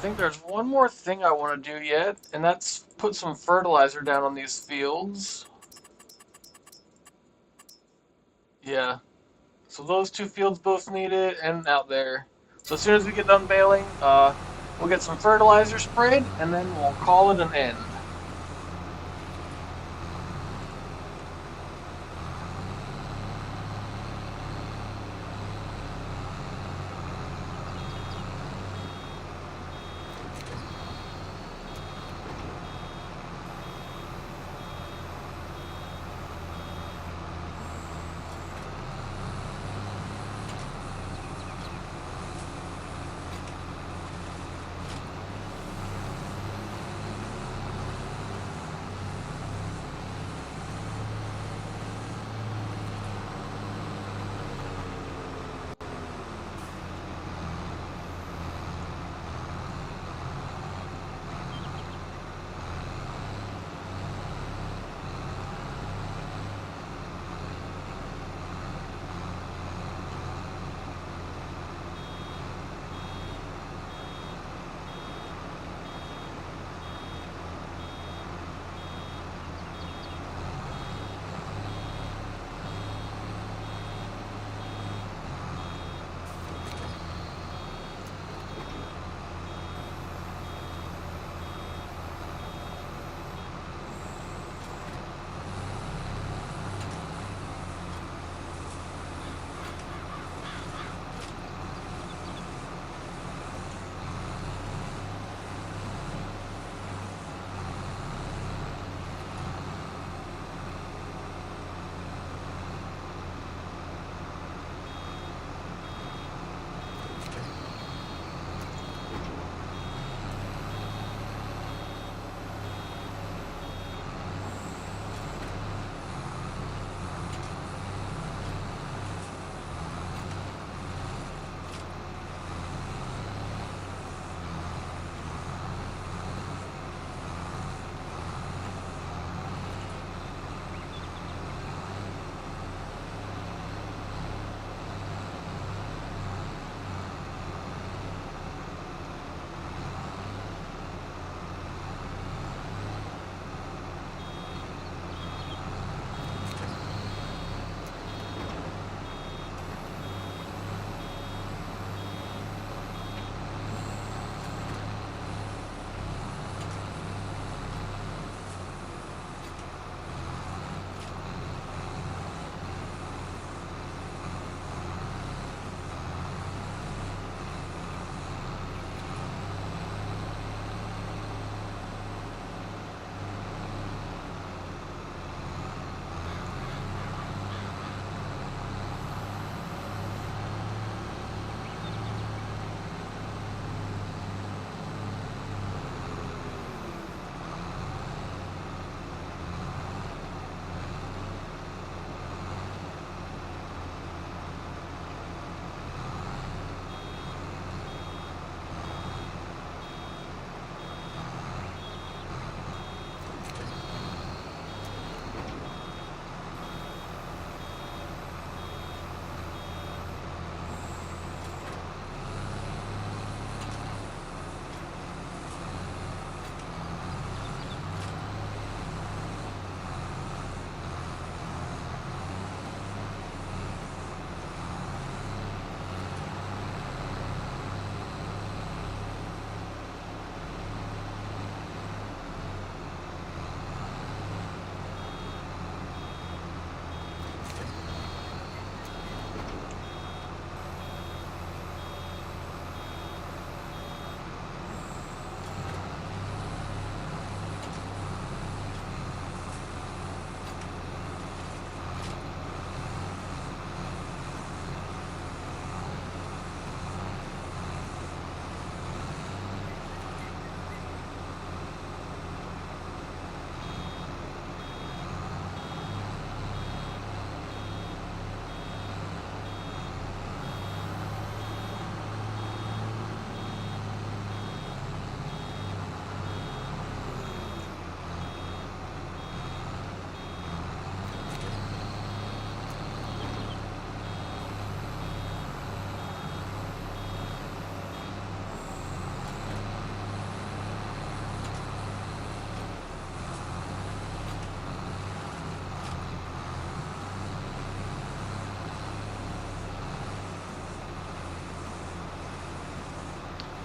think there's one more thing I want to do yet, and that's put some fertilizer down on these fields. Yeah, so those two fields both need it, and out there. So as soon as we get done baling, we'll get some fertilizer sprayed, and then we'll call it an end.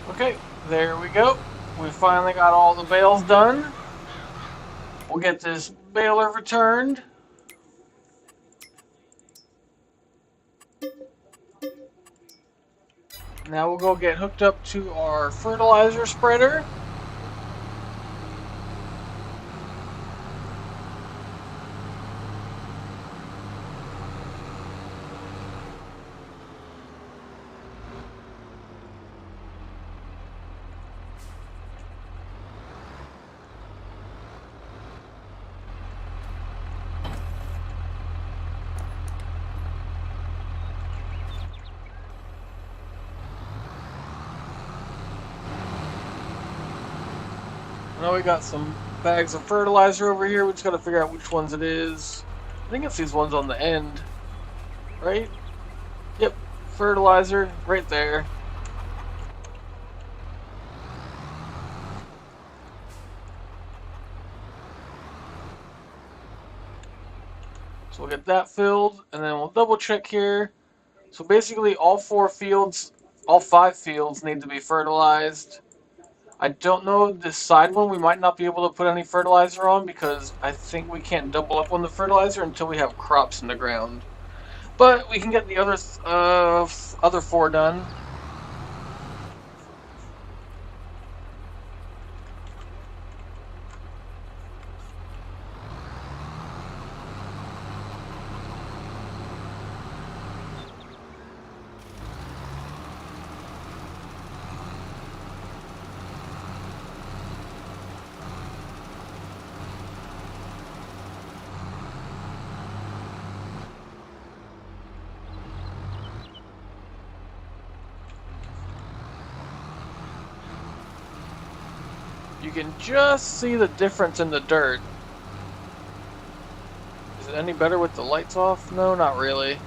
Okay, there we go. We finally got all the bales done. We'll get this baler returned. Now we'll go get hooked up to our fertilizer spreader. Now we got some bags of fertilizer over here. We just gotta figure out which ones it is. I think it's these ones on the end, right? Yep, fertilizer right there. So we'll get that filled, and then we'll double check here. So basically all 4 fields, all 5 fields need to be fertilized. I don't know this side one, we might not be able to put any fertilizer on because I think we can't double up on the fertilizer until we have crops in the ground. But we can get the other 4 done. You can just see the difference in the dirt. Is it any better with the lights off? No, not really.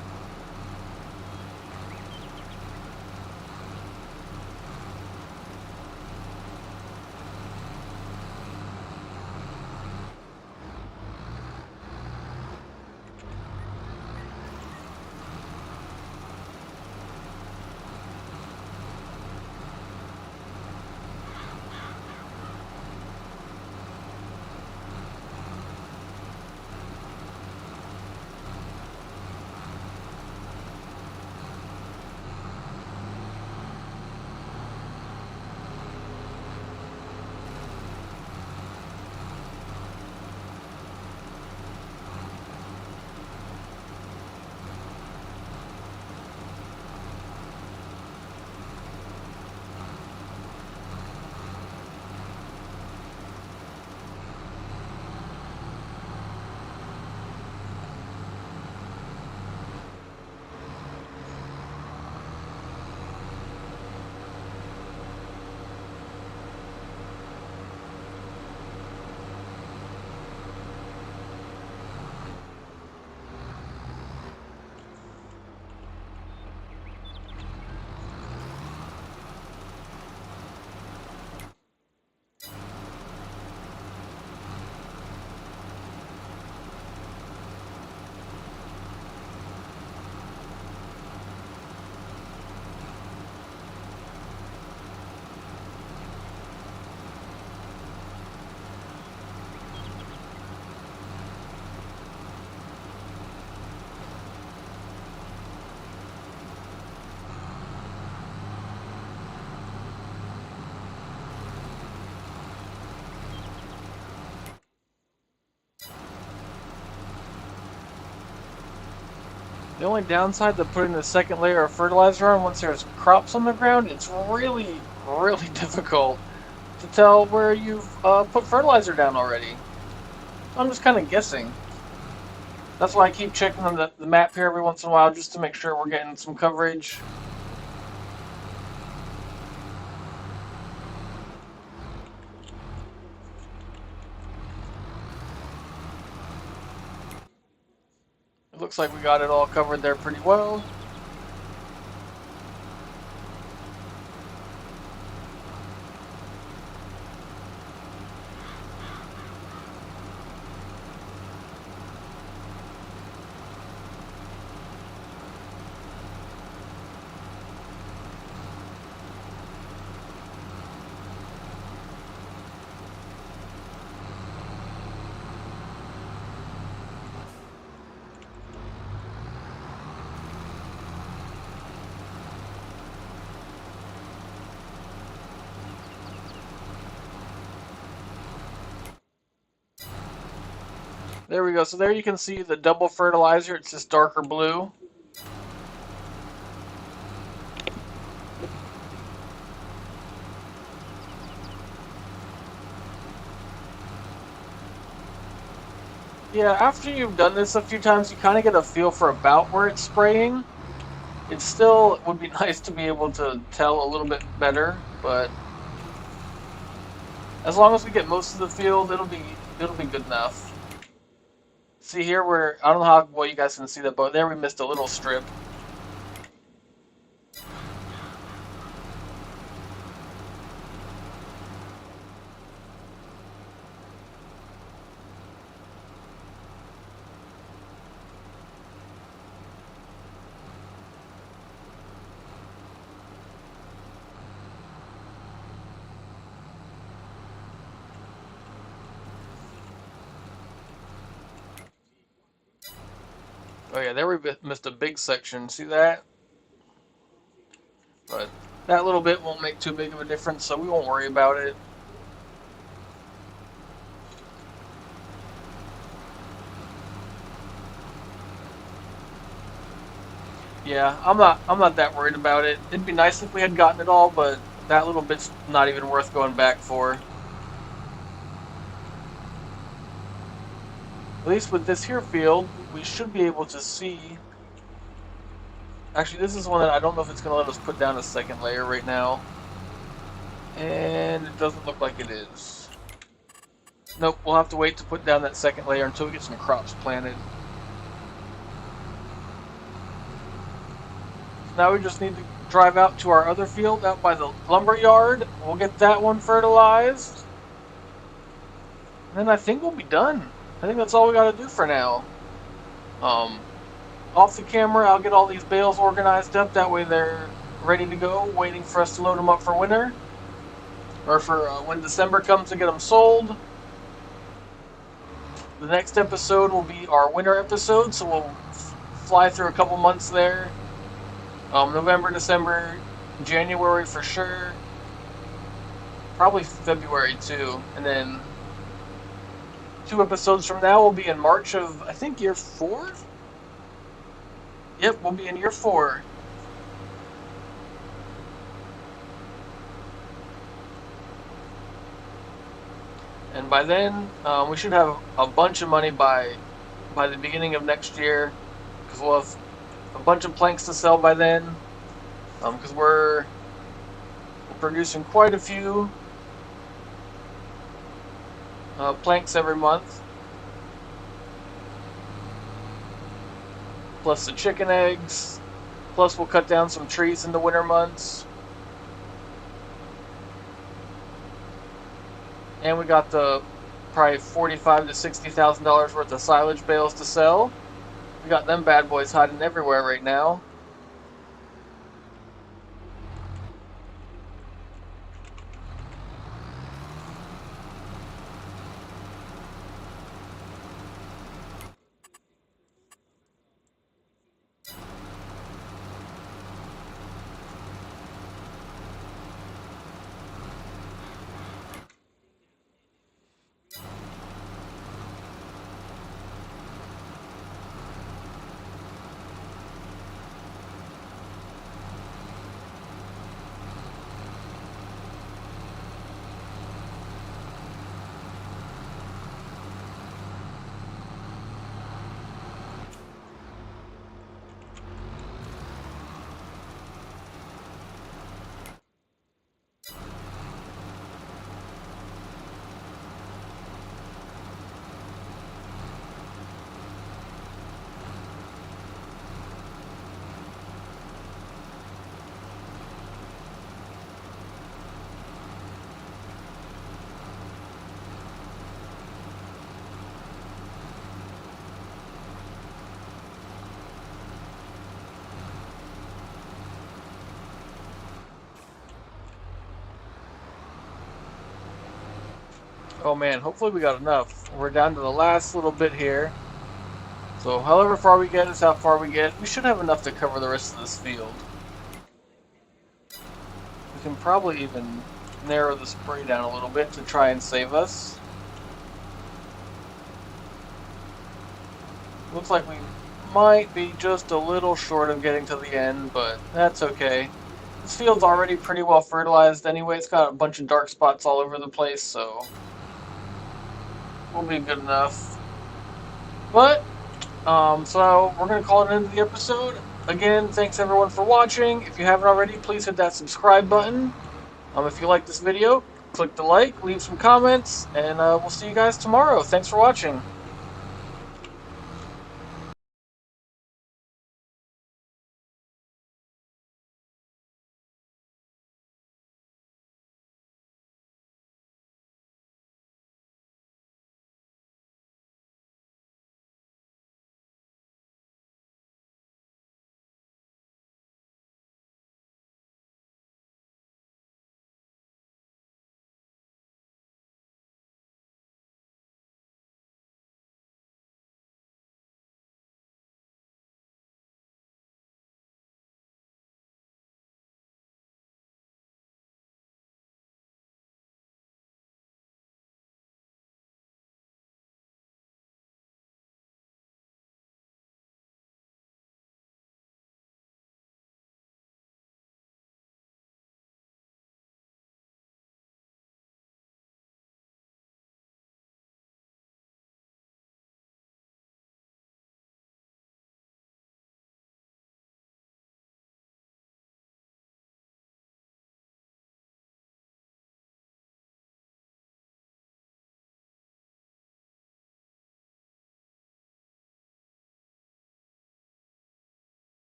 The only downside to putting the second layer of fertilizer on once there's crops on the ground, it's really, really difficult to tell where you've put fertilizer down already. I'm just kind of guessing. That's why I keep checking on the map here every once in a while just to make sure we're getting some coverage. It looks like we got it all covered there pretty well. There we go. So there you can see the double fertilizer. It's just darker blue. Yeah, after you've done this a few times, you kind of get a feel for about where it's spraying. It still would be nice to be able to tell a little bit better, but as long as we get most of the field, it'll be good enough. See here where I don't know how well you guys can see that, but there we missed a little strip. Oh yeah, there we missed a big section. See that? But that little bit won't make too big of a difference, so we won't worry about it. Yeah, I'm not that worried about it. It'd be nice if we had gotten it all, but that little bit's not even worth going back for. At least with this here field, we should be able to see. Actually, this is one that I don't know if it's going to let us put down a second layer right now. And it doesn't look like it is. Nope, we'll have to wait to put down that second layer until we get some crops planted. So now we just need to drive out to our other field out by the lumber yard. We'll get that one fertilized. And then I think we'll be done. I think that's all we got to do for now. Off the camera, I'll get all these bales organized up. That way they're ready to go, waiting for us to load them up for winter. Or for when December comes to get them sold. The next episode will be our winter episode, so we'll fly through a couple months there. November, December, January for sure. Probably February too. And then 2 episodes from now we'll be in March of, I think, year 4? Yep, we'll be in year 4. And by then, we should have a bunch of money by the beginning of next year, because we'll have a bunch of planks to sell by then. Because we're producing quite a few planks every month, plus the chicken eggs, plus we'll cut down some trees in the winter months. And we got the probably $45,000 to $60,000 worth of silage bales to sell. We got them bad boys hiding everywhere right now. Oh man, hopefully we got enough. We're down to the last little bit here. So however far we get is how far we get. We should have enough to cover the rest of this field. We can probably even narrow the spray down a little bit to try and save us. Looks like we might be just a little short of getting to the end, but that's okay. This field's already pretty well fertilized anyway. It's got a bunch of dark spots all over the place, so we'll be good enough. But, so we're going to call it an end of the episode. Again, thanks everyone for watching. If you haven't already, please hit that subscribe button. If you like this video, click the like, leave some comments, and we'll see you guys tomorrow. Thanks for watching.